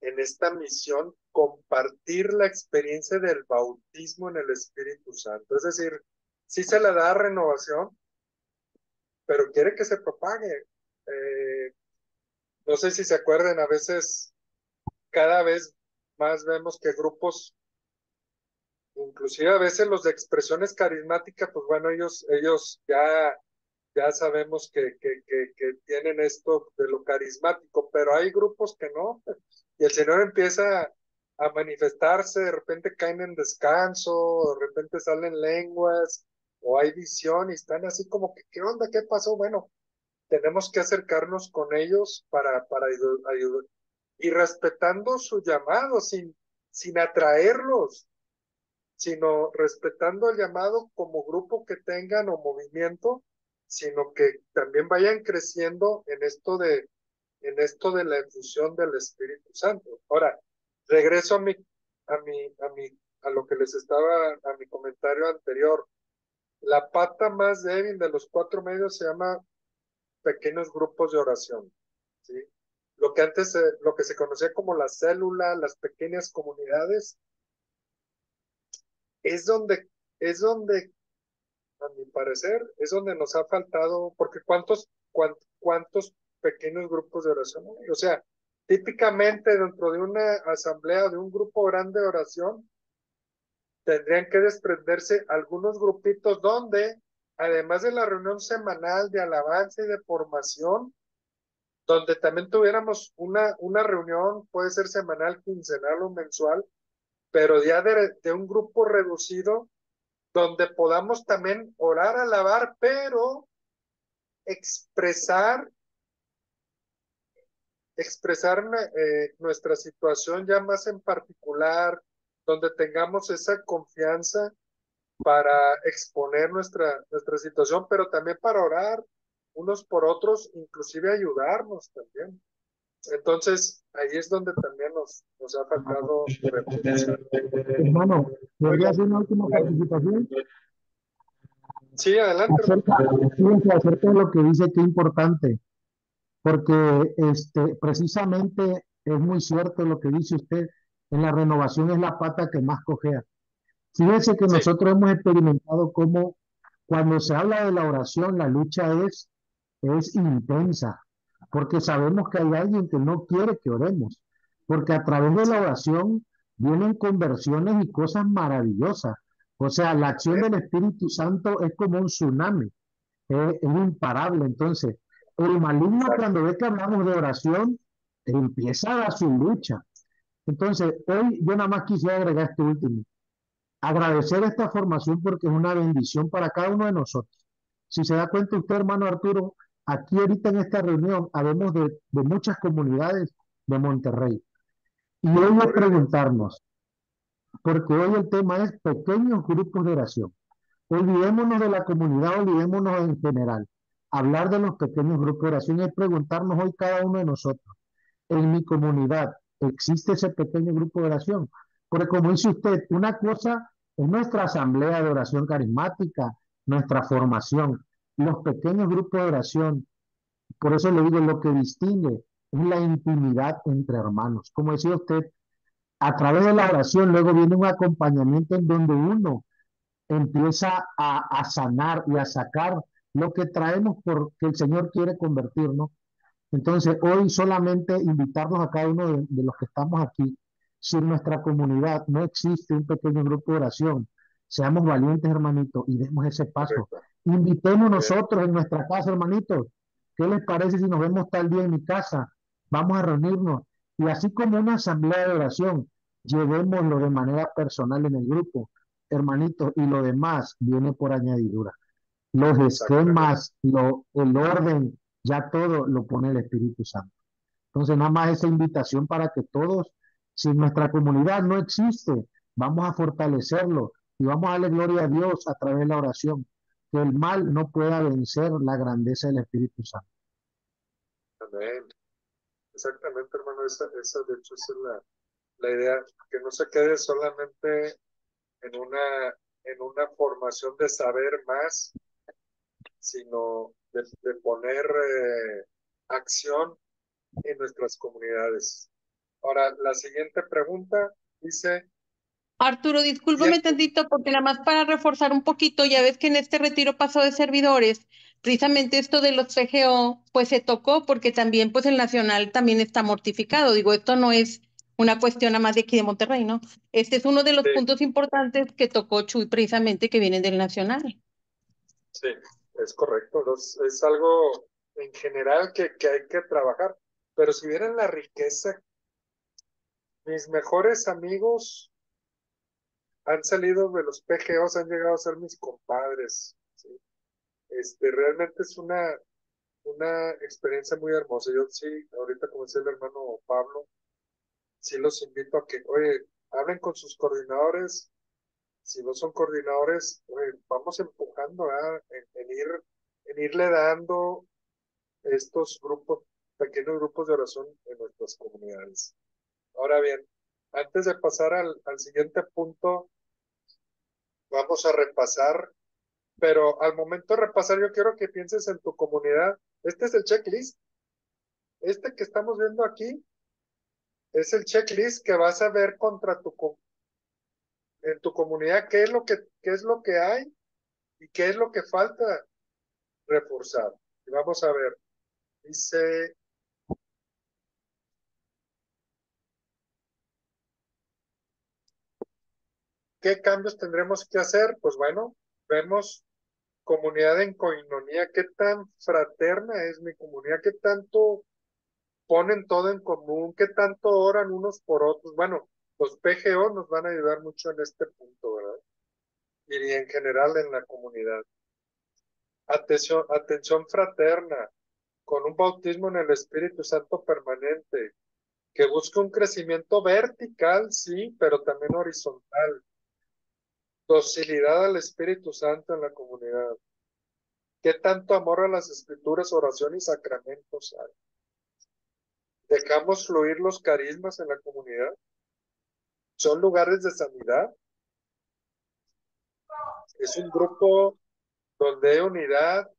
en esta misión compartir la experiencia del bautismo en el Espíritu Santo. Es decir, sí se le da renovación, pero quiere que se propague. No sé si se acuerdan, a veces, cada vez más vemos que grupos, inclusive a veces los de expresiones carismáticas, pues bueno, ellos ya sabemos que tienen esto de lo carismático, pero hay grupos que no, y el Señor empieza a manifestarse, de repente caen en descanso, de repente salen lenguas, o hay visión, y están así como que, ¿qué onda? ¿Qué pasó? Bueno, tenemos que acercarnos con ellos para ayudar, y respetando su llamado, sin atraerlos, sino respetando el llamado como grupo que tengan o movimiento, sino que también vayan creciendo en esto de la infusión del Espíritu Santo. Ahora, regreso a lo que les estaba, a mi comentario anterior. La pata más débil de los 4 medios se llama pequeños grupos de oración, ¿sí? Lo que se conocía como la célula, las pequeñas comunidades, es donde a mi parecer, es donde nos ha faltado, porque ¿cuántos pequeños grupos de oración hay? O sea, típicamente dentro de una asamblea, de un grupo grande de oración, tendrían que desprenderse algunos grupitos donde, además de la reunión semanal de alabanza y de formación, donde también tuviéramos una reunión, puede ser semanal, quincenal o mensual, pero ya de un grupo reducido, donde podamos también orar, alabar, pero expresar nuestra situación ya más en particular, donde tengamos esa confianza para exponer nuestra situación, pero también para orar unos por otros, inclusive ayudarnos también. Entonces, ahí es donde también nos ha faltado reflexionar. Hermano, ¿podría hacer una última participación? Sí, adelante, hermano. Acerca de lo que dice, qué importante, porque precisamente es muy cierto lo que dice usted, en la renovación es la pata que más cojea. Fíjese que Sí, nosotros hemos experimentado cómo cuando se habla de la oración, la lucha es intensa, porque sabemos que hay alguien que no quiere que oremos, porque a través de la oración vienen conversiones y cosas maravillosas. O sea, la acción amén. del Espíritu Santo es como un tsunami, es imparable. Entonces, el maligno Exacto. cuando ve que hablamos de oración, empieza a dar su lucha. Entonces, hoy yo nada más quisiera agregar esto último. Agradecer esta formación porque es una bendición para cada uno de nosotros. Si se da cuenta usted, hermano Arturo, aquí ahorita en esta reunión habemos de muchas comunidades de Monterrey. Y hoy a Gloria a Dios. preguntarnos, porque hoy el tema es pequeños grupos de oración. Olvidémonos de la comunidad, olvidémonos en general. Hablar de los pequeños grupos de oración es preguntarnos hoy cada uno de nosotros, en mi comunidad, ¿existe ese pequeño grupo de oración? Porque como dice usted, una cosa es nuestra asamblea de oración carismática, nuestra formación, los pequeños grupos de oración. Por eso le digo, lo que distingue es la intimidad entre hermanos. Como decía usted, a través de la oración luego viene un acompañamiento en donde uno empieza a sanar y a sacar lo que traemos porque el Señor quiere convertirnos. Entonces, hoy solamente invitarnos a cada uno de los que estamos aquí. Si en nuestra comunidad no existe un pequeño grupo de oración, seamos valientes, hermanitos, y demos ese paso. Correcto. Invitemos Bien. nosotros en nuestra casa, hermanitos. ¿Qué les parece si nos vemos tal día en mi casa? Vamos a reunirnos. Y así como una asamblea de oración, llevémoslo de manera personal en el grupo, hermanitos, y lo demás viene por añadidura. Los Exactamente. esquemas, el orden, ya todo lo pone el Espíritu Santo. Entonces, nada más esa invitación para que todos, si nuestra comunidad no existe, vamos a fortalecerlo y vamos a darle gloria a Dios a través de la oración, que el mal no pueda vencer la grandeza del Espíritu Santo. Amén. Exactamente, hermano. Esa de hecho, esa es la idea, que no se quede solamente en una formación de saber más, sino de poner acción en nuestras comunidades. Ahora, la siguiente pregunta dice, Arturo, discúlpame tantito porque nada más para reforzar un poquito, ya ves que en este retiro paso de servidores, precisamente esto de los PGO, pues se tocó porque también pues el nacional también está mortificado. Digo, esto no es una cuestión nada más de aquí de Monterrey, ¿no? Este es uno de los sí, puntos importantes que tocó Chuy precisamente que vienen del nacional. sí, es correcto. Es algo en general que hay que trabajar. Pero si vieran la riqueza, mis mejores amigos han salido de los PGOs, han llegado a ser mis compadres. ¿Sí? Realmente es una experiencia muy hermosa. Yo sí, ahorita como decía el hermano Pablo, sí los invito a que, oye, hablen con sus coordinadores. Si no son coordinadores, oye, vamos empujando en irle dando estos grupos, pequeños grupos de oración en nuestras comunidades. Ahora bien, antes de pasar al siguiente punto, vamos a repasar, pero al momento de repasar yo quiero que pienses en tu comunidad. Este es el checklist. Este que estamos viendo aquí es el checklist que vas a ver en tu comunidad, qué es lo que hay y qué es lo que falta reforzar. Y vamos a ver, dice, ¿qué cambios tendremos que hacer? Pues bueno, vemos comunidad en coinonía, qué tan fraterna es mi comunidad, qué tanto ponen todo en común, qué tanto oran unos por otros. Bueno, los PGO nos van a ayudar mucho en este punto, ¿verdad? Y en general en la comunidad. Atención fraterna, con un bautismo en el Espíritu Santo permanente, que busca un crecimiento vertical, sí, pero también horizontal. Docilidad al Espíritu Santo en la comunidad. ¿Qué tanto amor a las escrituras, oración y sacramentos hay? ¿Dejamos fluir los carismas en la comunidad? ¿Son lugares de sanidad? Es un grupo donde hay unidad,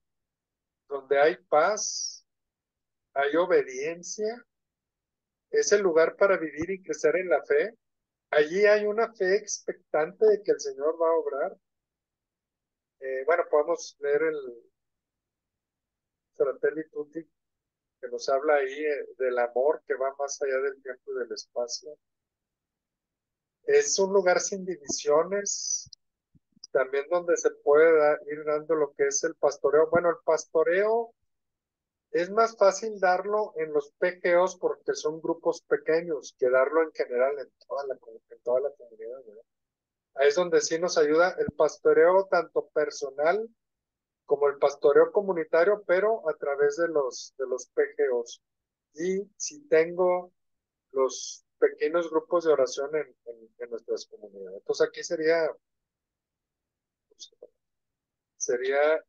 donde hay paz, hay obediencia, es el lugar para vivir y crecer en la fe. Allí hay una fe expectante de que el Señor va a obrar. Bueno, podemos leer el Fratelli Tutti, que nos habla ahí del amor que va más allá del tiempo y del espacio. Es un lugar sin divisiones, también donde se puede ir dando lo que es el pastoreo. Bueno, el pastoreo es más fácil darlo en los PGOs porque son grupos pequeños que darlo en general en toda la comunidad, ¿verdad? Ahí es donde sí nos ayuda el pastoreo tanto personal como el pastoreo comunitario, pero a través de los PGOs. Y si tengo los pequeños grupos de oración en nuestras comunidades. Entonces aquí sería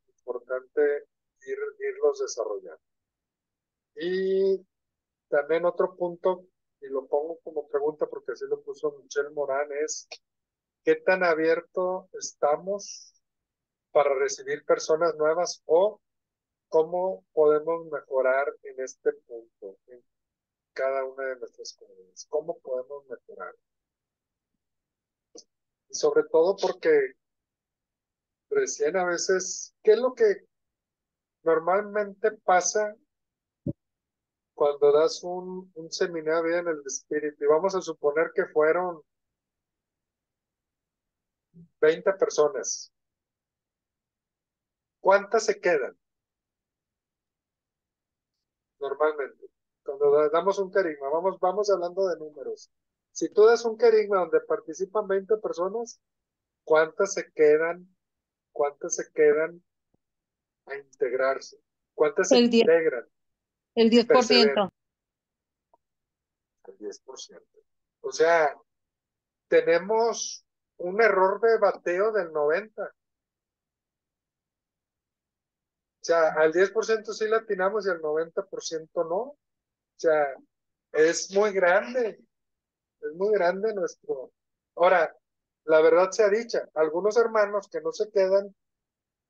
importante irlos desarrollando. Y también otro punto, y lo pongo como pregunta porque así lo puso Michelle Morán, es ¿qué tan abierto estamos para recibir personas nuevas o cómo podemos mejorar en este punto en cada una de nuestras comunidades? ¿Cómo podemos mejorar? Y sobre todo porque recién a veces, ¿qué es lo que normalmente pasa cuando das un seminario en el espíritu? Y vamos a suponer que fueron 20 personas. ¿Cuántas se quedan normalmente? Cuando damos un carisma, vamos hablando de números. Si tú das un carisma donde participan 20 personas, ¿cuántas se quedan? ¿Cuántas se quedan a integrarse? ¿Cuántas se El 10, integran el y perseveran? 10%. El 10%. O sea, tenemos un error de bateo del 90%. O sea, al 10% sí le atinamos y al 90% no. O sea, es muy grande. Es muy grande nuestro. Ahora, la verdad sea dicha, algunos hermanos que no se quedan,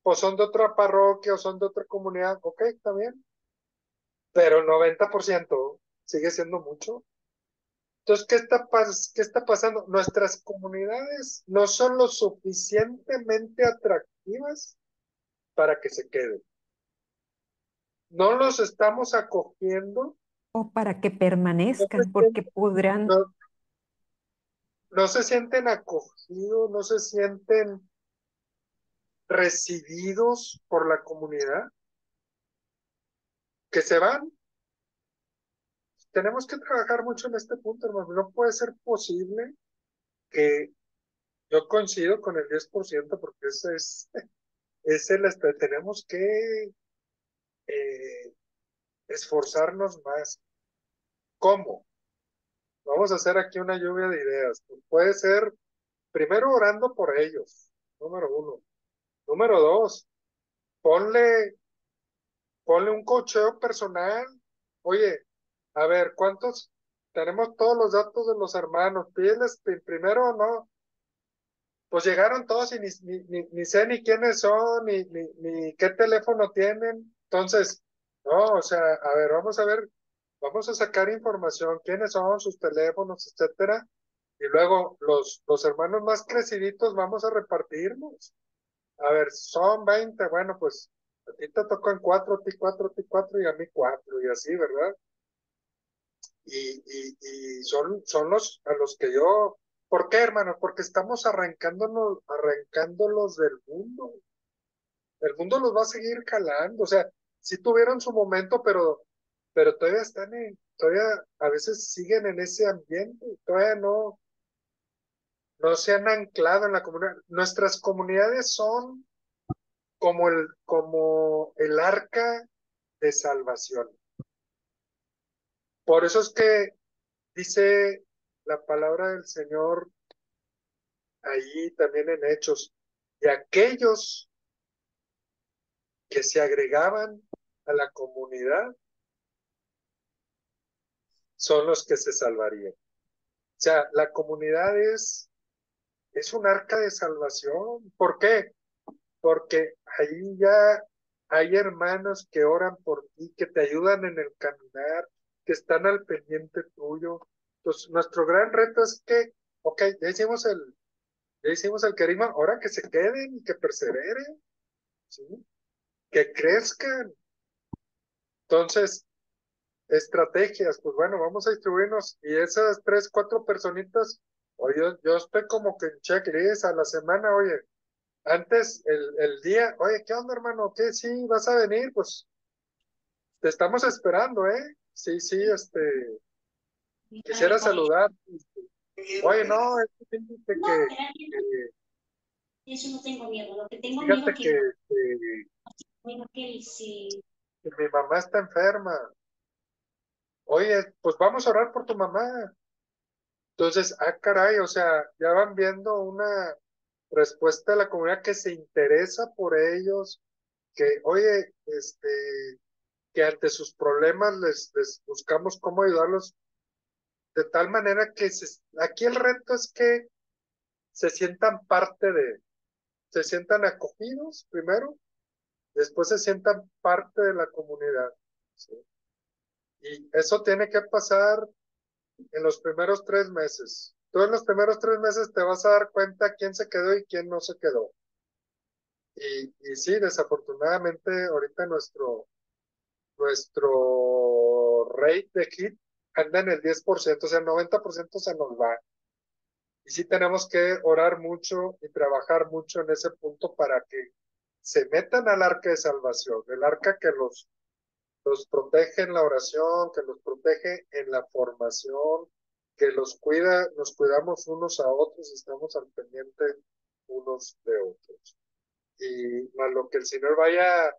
pues son de otra parroquia o son de otra comunidad, ok, está bien, pero el 90% sigue siendo mucho. Entonces, qué está pasando? Nuestras comunidades no son lo suficientemente atractivas para que se queden. No los estamos acogiendo, O para que no permanezcan, se porque sienten, podrán, no, no se sienten acogidos, no se sienten recibidos por la comunidad, que se van. Tenemos que trabajar mucho en este punto, hermano. No puede ser posible que yo coincido con el 10% porque ese es tenemos que esforzarnos más. ¿Cómo? Vamos a hacer aquí una lluvia de ideas. Pues puede ser primero orando por ellos, número uno. Número dos, ponle un cocheo personal. Oye, a ver, ¿cuántos? Tenemos todos los datos de los hermanos. Pídeles primero, ¿no? Pues llegaron todos y ni sé ni quiénes son, ni qué teléfono tienen. Entonces, no, o sea, a ver, vamos a sacar información, quiénes son, sus teléfonos, etcétera. Y luego los hermanos más creciditos vamos a repartirnos. A ver, son 20, bueno, pues a ti te tocan 4, a ti 4, a ti 4 y a mí 4 y así, ¿verdad? Y son los a los que yo, ¿por qué, hermanos? Porque estamos arrancándolos del mundo. El mundo los va a seguir jalando, o sea, sí tuvieron su momento, pero todavía todavía a veces siguen en ese ambiente, todavía no se han anclado en la comunidad. Nuestras comunidades son como el arca de salvación. Por eso es que dice la palabra del Señor allí también en Hechos, y aquellos que se agregaban a la comunidad son los que se salvarían. O sea, la comunidad es un arca de salvación. ¿Por qué? porque ahí ya hay hermanos que oran por ti, que te ayudan en el caminar, que están al pendiente tuyo. Entonces, nuestro gran reto es que, ok, ya hicimos el carisma, ahora que se queden y que perseveren, ¿sí? Que crezcan. Entonces, estrategias, pues bueno, vamos a distribuirnos y esas 3, 4 personitas, oye, yo estoy como que en checklist a la semana, oye, antes el día, oye, ¿qué onda, hermano? ¿Qué? Sí, vas a venir, pues te estamos esperando, ¿eh? Sí, sí, quisiera saludar. Oye, no, es que fíjate que, Eso no tengo miedo. Lo que tengo miedo fíjate es que, que, que, bueno, que si que mi mamá está enferma. Oye, pues vamos a orar por tu mamá. Entonces, caray, o sea, ya van viendo una respuesta de la comunidad que se interesa por ellos, que, oye, que ante sus problemas les buscamos cómo ayudarlos, de tal manera que aquí el reto es que se sientan se sientan acogidos primero, después se sientan parte de la comunidad, ¿sí? Y eso tiene que pasar en los primeros 3 meses. Tú en los primeros 3 meses te vas a dar cuenta quién se quedó y quién no se quedó. Y sí, desafortunadamente ahorita nuestro rate de hit anda en el 10%, o sea, el 90% se nos va. Y sí tenemos que orar mucho y trabajar mucho en ese punto para que se metan al arca de salvación, el arca que los protege en la oración, que los protege en la formación, que los cuida, nos cuidamos unos a otros, estamos al pendiente unos de otros. Y a lo que el Señor vaya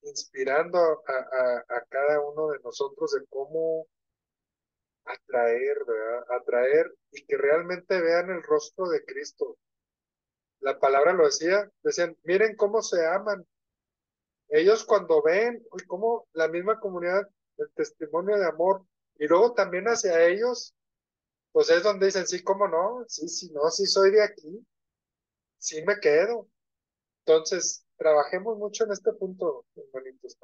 inspirando a cada uno de nosotros de cómo atraer, ¿verdad? Atraer y que realmente vean el rostro de Cristo. La palabra lo decía, decían, miren cómo se aman. Ellos cuando ven cómo la misma comunidad, el testimonio de amor, y luego también hacia ellos, pues es donde dicen, sí, cómo no, sí, sí, no, sí soy de aquí, sí me quedo. Entonces, trabajemos mucho en este punto, hermanitos,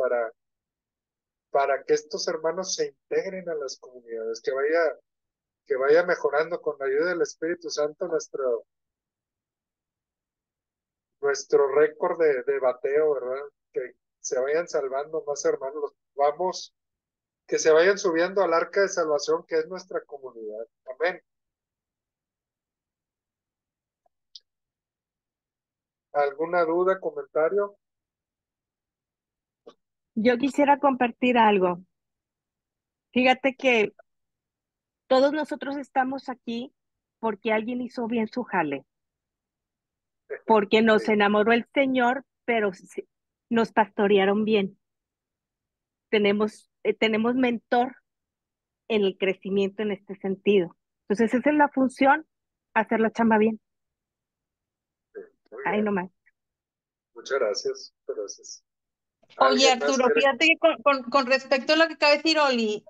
para que estos hermanos se integren a las comunidades, que vaya mejorando con la ayuda del Espíritu Santo nuestro récord de bateo, ¿verdad? Que se vayan salvando más hermanos. Vamos, que se vayan subiendo al arca de salvación que es nuestra comunidad. Amén. ¿Alguna duda, comentario? Yo quisiera compartir algo. Fíjate que todos nosotros estamos aquí porque alguien hizo bien su jale, porque nos Sí, enamoró el Señor, pero nos pastorearon bien. Tenemos mentor en el crecimiento en este sentido. Entonces, esa es la función, hacer la chamba bien. muy Ahí bien. nomás. Muchas gracias. Gracias. Oye, ¿Alguien más Arturo, quiere? fíjate que con respecto a lo que acaba de decir Oli,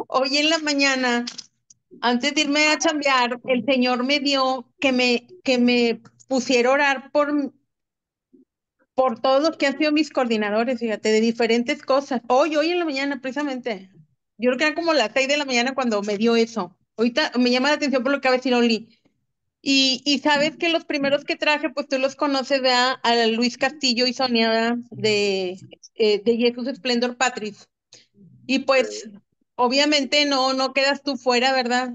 hoy en la mañana, antes de irme a chambear, el Señor me dio que me pusiera a orar por todos los que han sido mis coordinadores, fíjate, de diferentes cosas. Hoy en la mañana, precisamente. Yo creo que era como las 6 de la mañana cuando me dio eso. Ahorita me llama la atención por lo que va a decir Oli. Y sabes que los primeros que traje, pues tú los conoces, ¿verdad? A Luis Castillo y Sonia, ¿verdad? De Jesus Splendor Patris. Y pues, obviamente no quedas tú fuera, ¿verdad?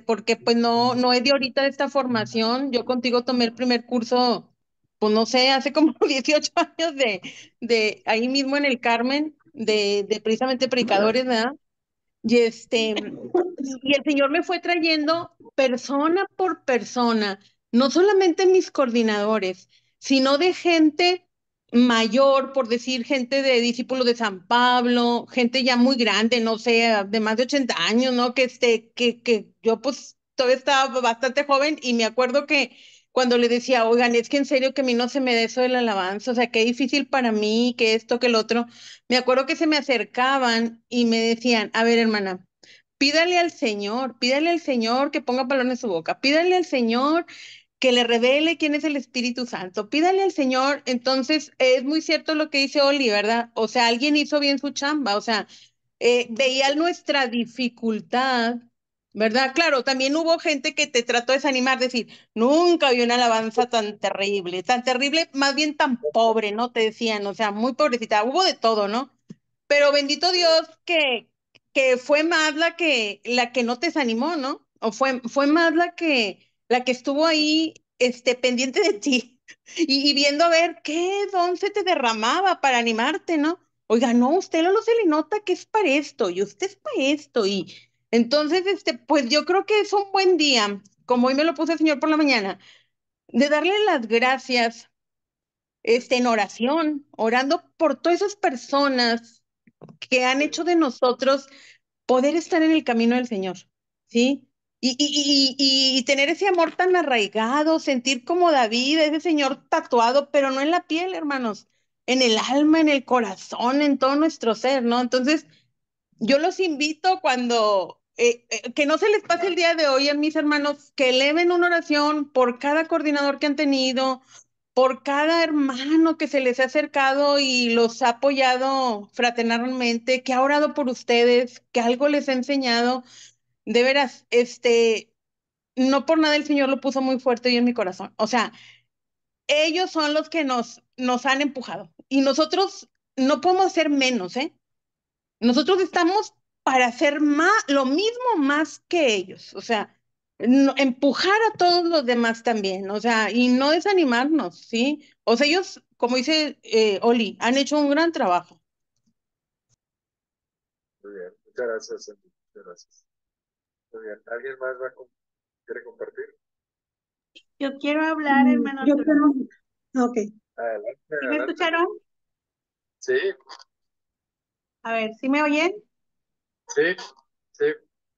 Porque pues no es de ahorita de esta formación. Yo contigo tomé el primer curso, pues no sé, hace como 18 años de ahí mismo en el Carmen, de precisamente predicadores, ¿verdad? Y el Señor me fue trayendo persona por persona, no solamente mis coordinadores, sino de gente mayor, por decir, gente de discípulos de San Pablo, gente ya muy grande, no sé, de más de 80 años, ¿no? Que yo pues todavía estaba bastante joven y me acuerdo que cuando le decía, oigan, es que en serio que a mí no se me da eso de la alabanza, o sea, qué difícil para mí, que esto, que el otro. Me acuerdo que se me acercaban y me decían, a ver, hermana, pídale al Señor que ponga palabras en su boca, pídale al Señor que le revele quién es el Espíritu Santo. Pídale al Señor. Entonces, es muy cierto lo que dice Oli, ¿verdad? O sea, alguien hizo bien su chamba, o sea, veía nuestra dificultad, ¿verdad? Claro, también hubo gente que te trató de desanimar, decir, nunca vi una alabanza tan terrible, más bien tan pobre, ¿no? Te decían, o sea, muy pobrecita, hubo de todo, ¿no? Pero bendito Dios que fue más la que no te desanimó, ¿no? O fue más la que estuvo ahí, pendiente de ti y viendo a ver qué don se te derramaba para animarte, ¿no? Oiga, no, usted no se le nota que es para esto y usted es para esto y entonces, pues yo creo que es un buen día, como hoy me lo puso el Señor por la mañana, de darle las gracias, en oración, orando por todas esas personas que han hecho de nosotros poder estar en el camino del Señor, ¿sí? Y tener ese amor tan arraigado, sentir como David, ese Señor tatuado, pero no en la piel, hermanos, en el alma, en el corazón, en todo nuestro ser, ¿no? Entonces, yo los invito cuando, que no se les pase el día de hoy a mis hermanos, que eleven una oración por cada coordinador que han tenido, por cada hermano que se les ha acercado y los ha apoyado fraternalmente, que ha orado por ustedes, que algo les ha enseñado. De veras, no por nada el Señor lo puso muy fuerte hoy en mi corazón. O sea, ellos son los que nos han empujado y nosotros no podemos hacer menos, ¿eh? Nosotros estamos para hacer más, lo mismo más que ellos, o sea, empujar a todos los demás también, o sea, y no desanimarnos, ¿sí? O sea, ellos, como dice Oli, han hecho un gran trabajo. Muy bien, muchas gracias, Sandy. Muchas gracias. Muy bien, ¿alguien más quiere compartir? Yo quiero hablar, hermano. Yo quiero, ok. Adelante, ¿Sí me adelante. escucharon? Sí, A ver, ¿sí me oyen? sí, sí.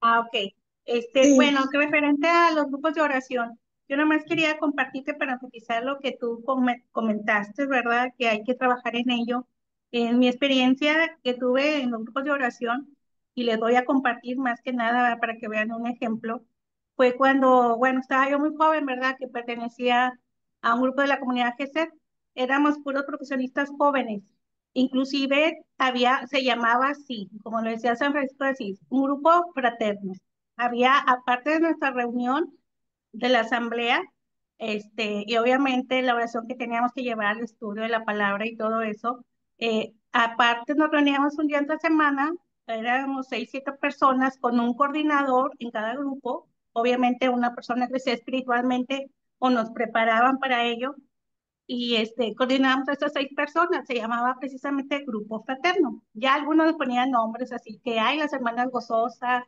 Ok. Sí. Bueno, que referente a los grupos de oración, yo nomás quería compartirte para enfatizar lo que tú comentaste, ¿verdad? Que hay que trabajar en ello. En mi experiencia que tuve en los grupos de oración, y les voy a compartir más que nada para que vean un ejemplo, fue cuando, bueno, estaba yo muy joven, ¿verdad? Que pertenecía a un grupo de la comunidad GESET. Éramos puros profesionistas jóvenes. Inclusive se llamaba así, como lo decía San Francisco de Asís, un grupo fraterno. Había, aparte de nuestra reunión de la asamblea, y obviamente la oración que teníamos que llevar al estudio de la palabra y todo eso, aparte nos reuníamos un día entre semana, éramos 6, 7 personas con un coordinador en cada grupo, obviamente una persona que crecía espiritualmente o nos preparaban para ello, y coordinábamos a estas 6 personas, se llamaba precisamente Grupo Fraterno. Ya algunos les ponían nombres así, que hay las hermanas gozosas,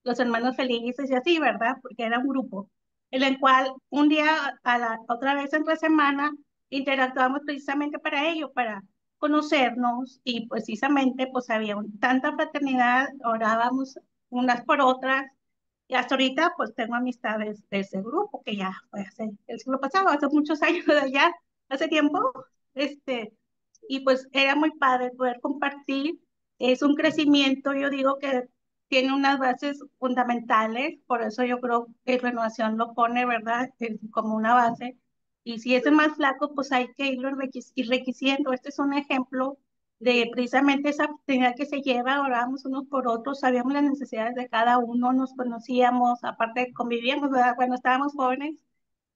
los hermanos felices y así, ¿verdad? Porque era un grupo en el cual un día, otra vez entre semana, interactuábamos precisamente para ello, para conocernos y precisamente pues había tanta fraternidad, orábamos unas por otras y hasta ahorita pues tengo amistades de ese grupo que ya fue hace el siglo pasado, hace muchos años de allá, hace tiempo, y pues era muy padre poder compartir. Es un crecimiento, yo digo que tiene unas bases fundamentales, por eso yo creo que Renovación lo pone, ¿verdad? Como una base. Y si es el más flaco, pues hay que irlo enriqueciendo. Este es un ejemplo de precisamente esa oportunidad que se lleva, orábamos unos por otros, sabíamos las necesidades de cada uno, nos conocíamos, aparte convivíamos, ¿verdad? Cuando estábamos jóvenes,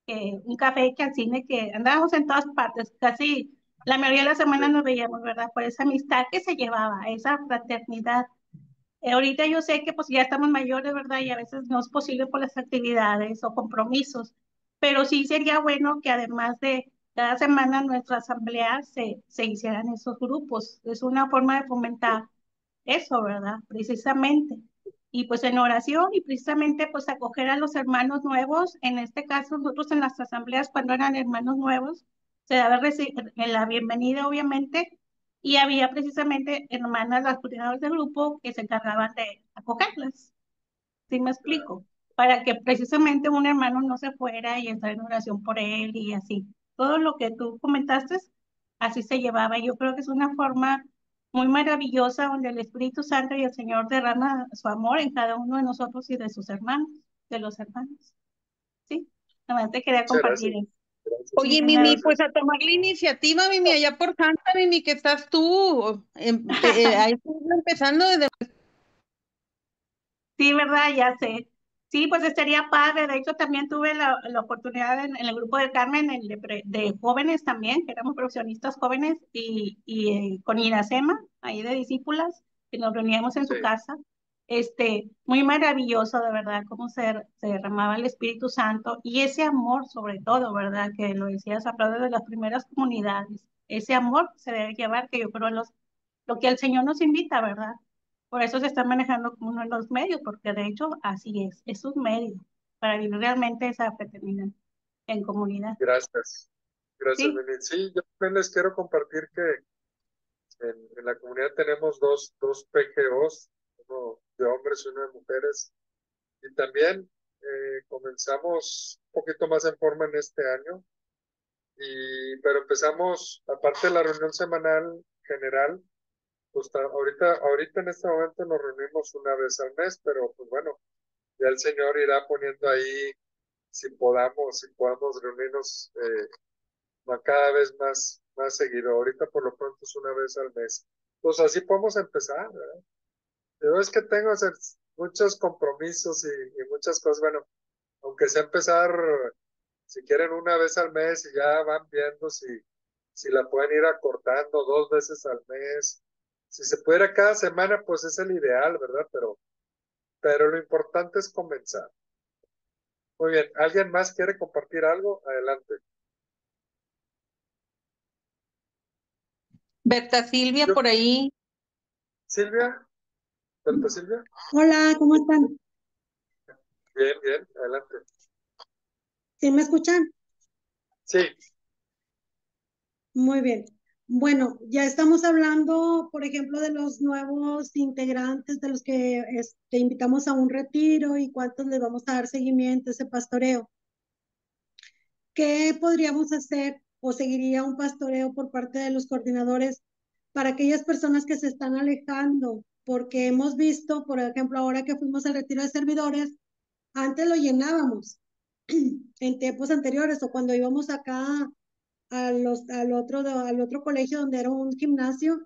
un café, que al cine, que andábamos en todas partes, casi la mayoría de las semanas nos veíamos, ¿verdad? Por esa amistad que se llevaba, esa fraternidad. Ahorita yo sé que pues ya estamos mayores, ¿verdad? Y a veces no es posible por las actividades o compromisos, pero sí sería bueno que además de cada semana nuestra asamblea se hicieran esos grupos. Es una forma de fomentar eso, ¿verdad? Precisamente. Y pues en oración y precisamente pues acoger a los hermanos nuevos, en este caso nosotros en las asambleas cuando eran hermanos nuevos, se daba en la bienvenida obviamente, y había precisamente hermanas, las coordinadoras del grupo que se encargaban de acogerlas. ¿Sí me explico? Para que precisamente un hermano no se fuera y estar en oración por él y así. Todo lo que tú comentaste, así se llevaba. Yo creo que es una forma muy maravillosa donde el Espíritu Santo y el Señor derrama su amor en cada uno de nosotros y de sus hermanos, de los hermanos. ¿Sí? Nada más te quería Muchas compartir gracias. eso. Gracias. Sí, Oye, tenía- Mimi, pues a tomar la iniciativa, Mimi, allá por Santa, Mimi, que estás tú. Ahí estás empezando desde... Sí, ¿verdad? Ya sé. Sí, pues estaría padre. De hecho, también tuve la oportunidad en el grupo de Carmen, de jóvenes también, que éramos profesionistas jóvenes, y con Iracema, ahí de discípulas, que nos reuníamos en su Sí. casa. Muy maravilloso, de verdad, cómo se derramaba el Espíritu Santo y ese amor, sobre todo, ¿verdad? Que lo decías, hablar de las primeras comunidades. Ese amor se debe llevar, que yo creo lo que el Señor nos invita, ¿verdad? Por eso se está manejando como uno de los medios, porque de hecho así es un medio para vivir realmente esa fraternidad en comunidad. Gracias. Gracias, ¿Sí? Mimi. Sí, yo también les quiero compartir que en la comunidad tenemos dos PGOs, uno de hombres y uno de mujeres. Y también comenzamos un poquito más en forma en este año. Pero empezamos, aparte de la reunión semanal general, pues ahorita en este momento nos reunimos una vez al mes, pero pues bueno, ya el Señor irá poniendo ahí si podamos reunirnos cada vez más seguido. Ahorita por lo pronto es una vez al mes. Pues así podemos empezar, ¿verdad? Yo es que tengo muchos compromisos y muchas cosas. Bueno, aunque sea empezar, si quieren una vez al mes y ya van viendo si la pueden ir acortando 2 veces al mes. Si se pudiera cada semana, pues es el ideal, ¿verdad? Pero lo importante es comenzar. Muy bien, ¿alguien más quiere compartir algo? Adelante. Berta Silvia, por ahí. Silvia, ¿Berta Silvia? Hola, ¿cómo están? Bien, adelante. ¿Sí me escuchan? Sí, Muy bien. Bueno, ya estamos hablando, por ejemplo, de los nuevos integrantes, de los que invitamos a un retiro y cuántos les vamos a dar seguimiento a ese pastoreo. ¿Qué podríamos hacer o seguiría un pastoreo por parte de los coordinadores para aquellas personas que se están alejando? Porque hemos visto, por ejemplo, ahora que fuimos al retiro de servidores, antes lo llenábamos en tiempos anteriores o cuando íbamos acá al otro colegio donde era un gimnasio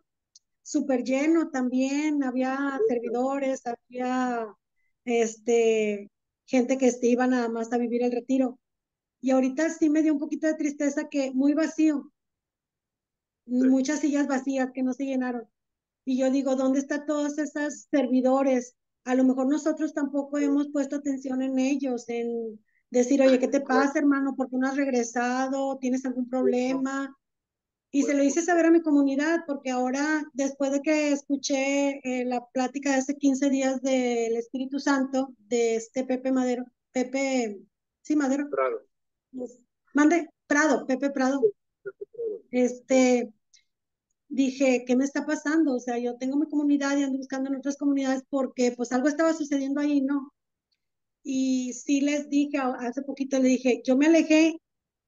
súper lleno también, había servidores, había gente que iba nada más a vivir el retiro. Y ahorita sí me dio un poquito de tristeza que muy vacío, muchas sillas vacías que no se llenaron. Y yo digo, ¿dónde están todos esos servidores? A lo mejor nosotros tampoco hemos puesto atención en ellos, en decir, oye, ¿qué te pasa, hermano? ¿Por qué no has regresado? ¿Tienes algún problema? Y se lo hice saber a mi comunidad, porque ahora, después de que escuché la plática de hace 15 días del Espíritu Santo, de este Pepe Madero, sí, Madero, Prado. mande, Prado, Pepe Prado, dije, ¿qué me está pasando? O sea, yo tengo mi comunidad y ando buscando en otras comunidades porque pues algo estaba sucediendo ahí, ¿no? Y sí les dije, hace poquito le dije, yo me alejé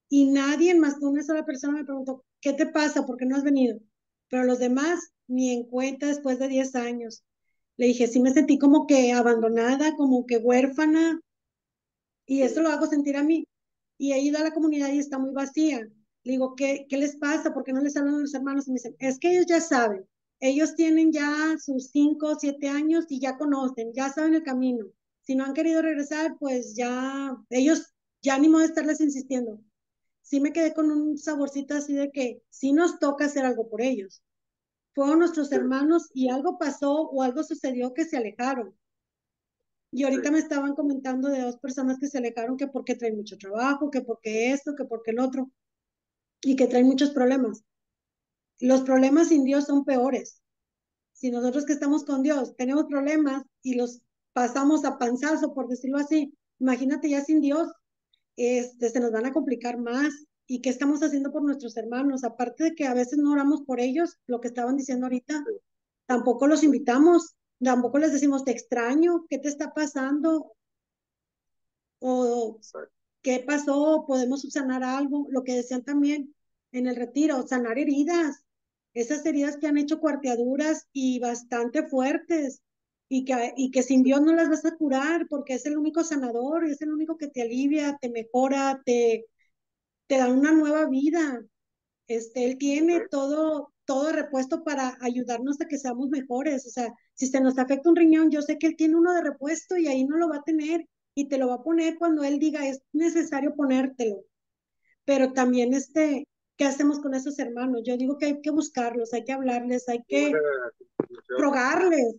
y nadie más que una sola persona me preguntó, ¿qué te pasa? ¿Por qué no has venido? Pero los demás, ni en cuenta después de 10 años. Le dije, sí me sentí como que abandonada, como que huérfana, y eso lo hago sentir a mí. Y he ido a la comunidad y está muy vacía. Le digo, ¿qué les pasa? ¿Por qué no les hablan a los hermanos? Y me dicen, es que ellos ya saben. Ellos tienen ya sus 5 o 7 años y ya conocen, ya saben el camino. Si no han querido regresar, pues ya, ellos ya ni modo de estarles insistiendo. Sí me quedé con un saborcito así de que sí nos toca hacer algo por ellos. Fueron nuestros hermanos y algo pasó o algo sucedió que se alejaron. Y ahorita me estaban comentando de 2 personas que se alejaron que porque traen mucho trabajo, que porque esto, que porque el otro, y que traen muchos problemas. Los problemas sin Dios son peores. Si nosotros que estamos con Dios tenemos problemas y los pasamos a panzazo, por decirlo así, imagínate ya sin Dios, se nos van a complicar más. ¿Y qué estamos haciendo por nuestros hermanos? Aparte de que a veces no oramos por ellos, lo que estaban diciendo ahorita, tampoco los invitamos, tampoco les decimos, te extraño, ¿qué te está pasando? O ¿qué pasó? ¿Podemos subsanar algo? Lo que decían también en el retiro, sanar heridas. Esas heridas que han hecho cuarteaduras y bastante fuertes. y que sin Dios no las vas a curar, porque es el único sanador, es el único que te alivia, te mejora, te da una nueva vida. Él tiene todo repuesto para ayudarnos a que seamos mejores. O sea, si se nos afecta un riñón, yo sé que él tiene uno de repuesto y ahí no lo va a tener y te lo va a poner cuando él diga es necesario ponértelo. Pero también ¿qué hacemos con esos hermanos? Yo digo que hay que buscarlos, hay que hablarles, hay que rogarles.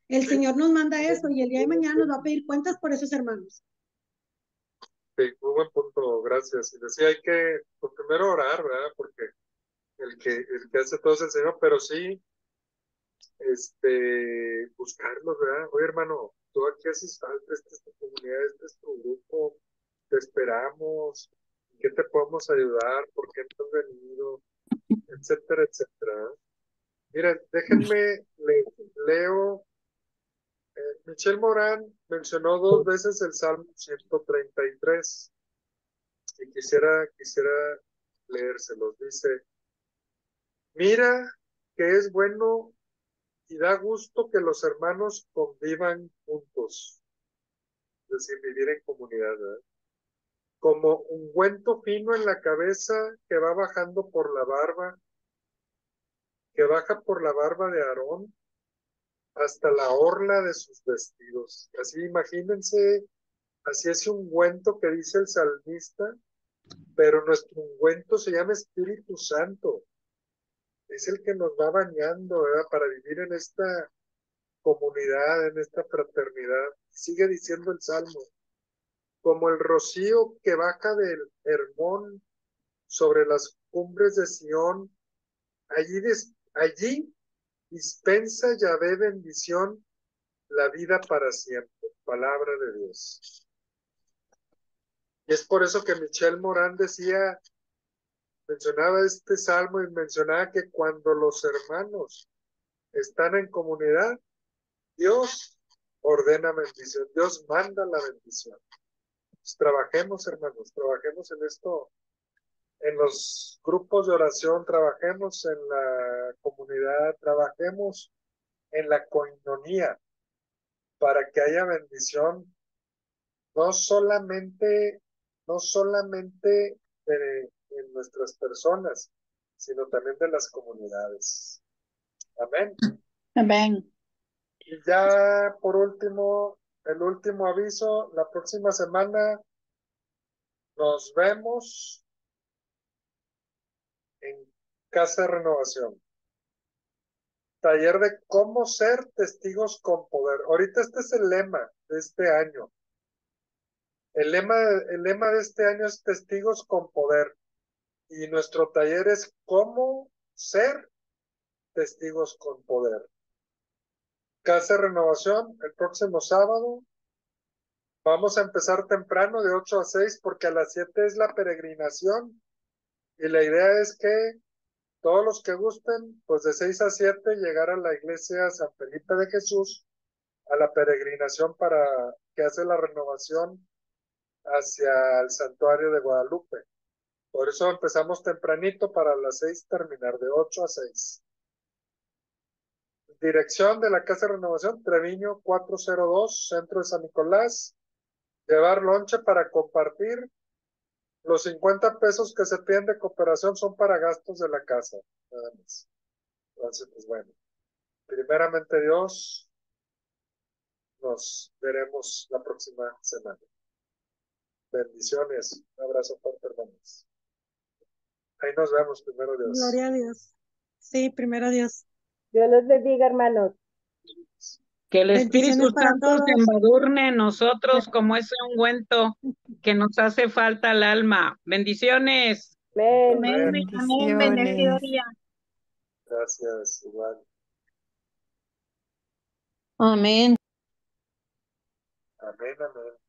El Señor nos manda eso y el día de mañana nos va a pedir cuentas por esos hermanos. Sí, muy buen punto, gracias. Y decía, hay que pues, primero orar, ¿verdad? Porque el que hace todo es el Señor, pero sí, buscarlos, ¿verdad? Oye, hermano, tú aquí haces falta, esta es tu comunidad, este es tu grupo, te esperamos, ¿en qué te podemos ayudar? ¿Por qué no has venido? Etcétera, etcétera. Miren, déjenme, leo. Michelle Morán mencionó 2 veces el Salmo 133 y quisiera leérselos. Dice, mira que es bueno y da gusto que los hermanos convivan juntos, es decir, vivir en comunidad, ¿verdad? Como ungüento fino en la cabeza que va bajando por la barba, que baja por la barba de Aarón hasta la orla de sus vestidos. Así imagínense, así es ungüento que dice el salmista, pero nuestro ungüento se llama Espíritu Santo. Es el que nos va bañando, ¿verdad? Para vivir en esta comunidad, en esta fraternidad. Sigue diciendo el Salmo, como el rocío que baja del Hermón sobre las cumbres de Sión, allí dispensa Yahvé bendición, la vida para siempre. Palabra de Dios. Y es por eso que Michelle Morán mencionaba este salmo y mencionaba que cuando los hermanos están en comunidad, Dios ordena bendición, Dios manda la bendición. Pues trabajemos, hermanos, trabajemos en esto, en los grupos de oración, trabajemos en la comunidad, trabajemos en la coinonía para que haya bendición, no solamente en nuestras personas, sino también de las comunidades. Amén. Amén. Y ya por último, el último aviso, la próxima semana nos vemos en Casa de Renovación. Taller de cómo ser testigos con poder. Ahorita este es el lema de este año. El lema de este año es testigos con poder. Y nuestro taller es cómo ser testigos con poder. Casa de Renovación, el próximo sábado. Vamos a empezar temprano de 8 a 6 porque a las 7 es la peregrinación. Y la idea es que todos los que gusten, pues de 6 a 7 llegar a la iglesia San Felipe de Jesús, a la peregrinación para que hace la renovación hacia el santuario de Guadalupe. Por eso empezamos tempranito para las 6 terminar de 8 a 6. Dirección de la Casa de Renovación, Treviño 402, Centro de San Nicolás. Llevar lonche para compartir. Los 50 pesos que se piden de cooperación son para gastos de la casa, nada más. Entonces, pues bueno, primeramente Dios, nos veremos la próxima semana. Bendiciones, un abrazo fuerte, hermanos. Ahí nos vemos, primero Dios. Gloria a Dios. Sí, primero Dios. Dios los bendiga, hermanos. Que el Espíritu Bendiciones para Santo todos. se embadurne en nosotros como ese ungüento que nos hace falta al alma. Bendiciones. Amén, amén, bendecido Bendiciones. día. Gracias, igual. Amén. Amén, amén.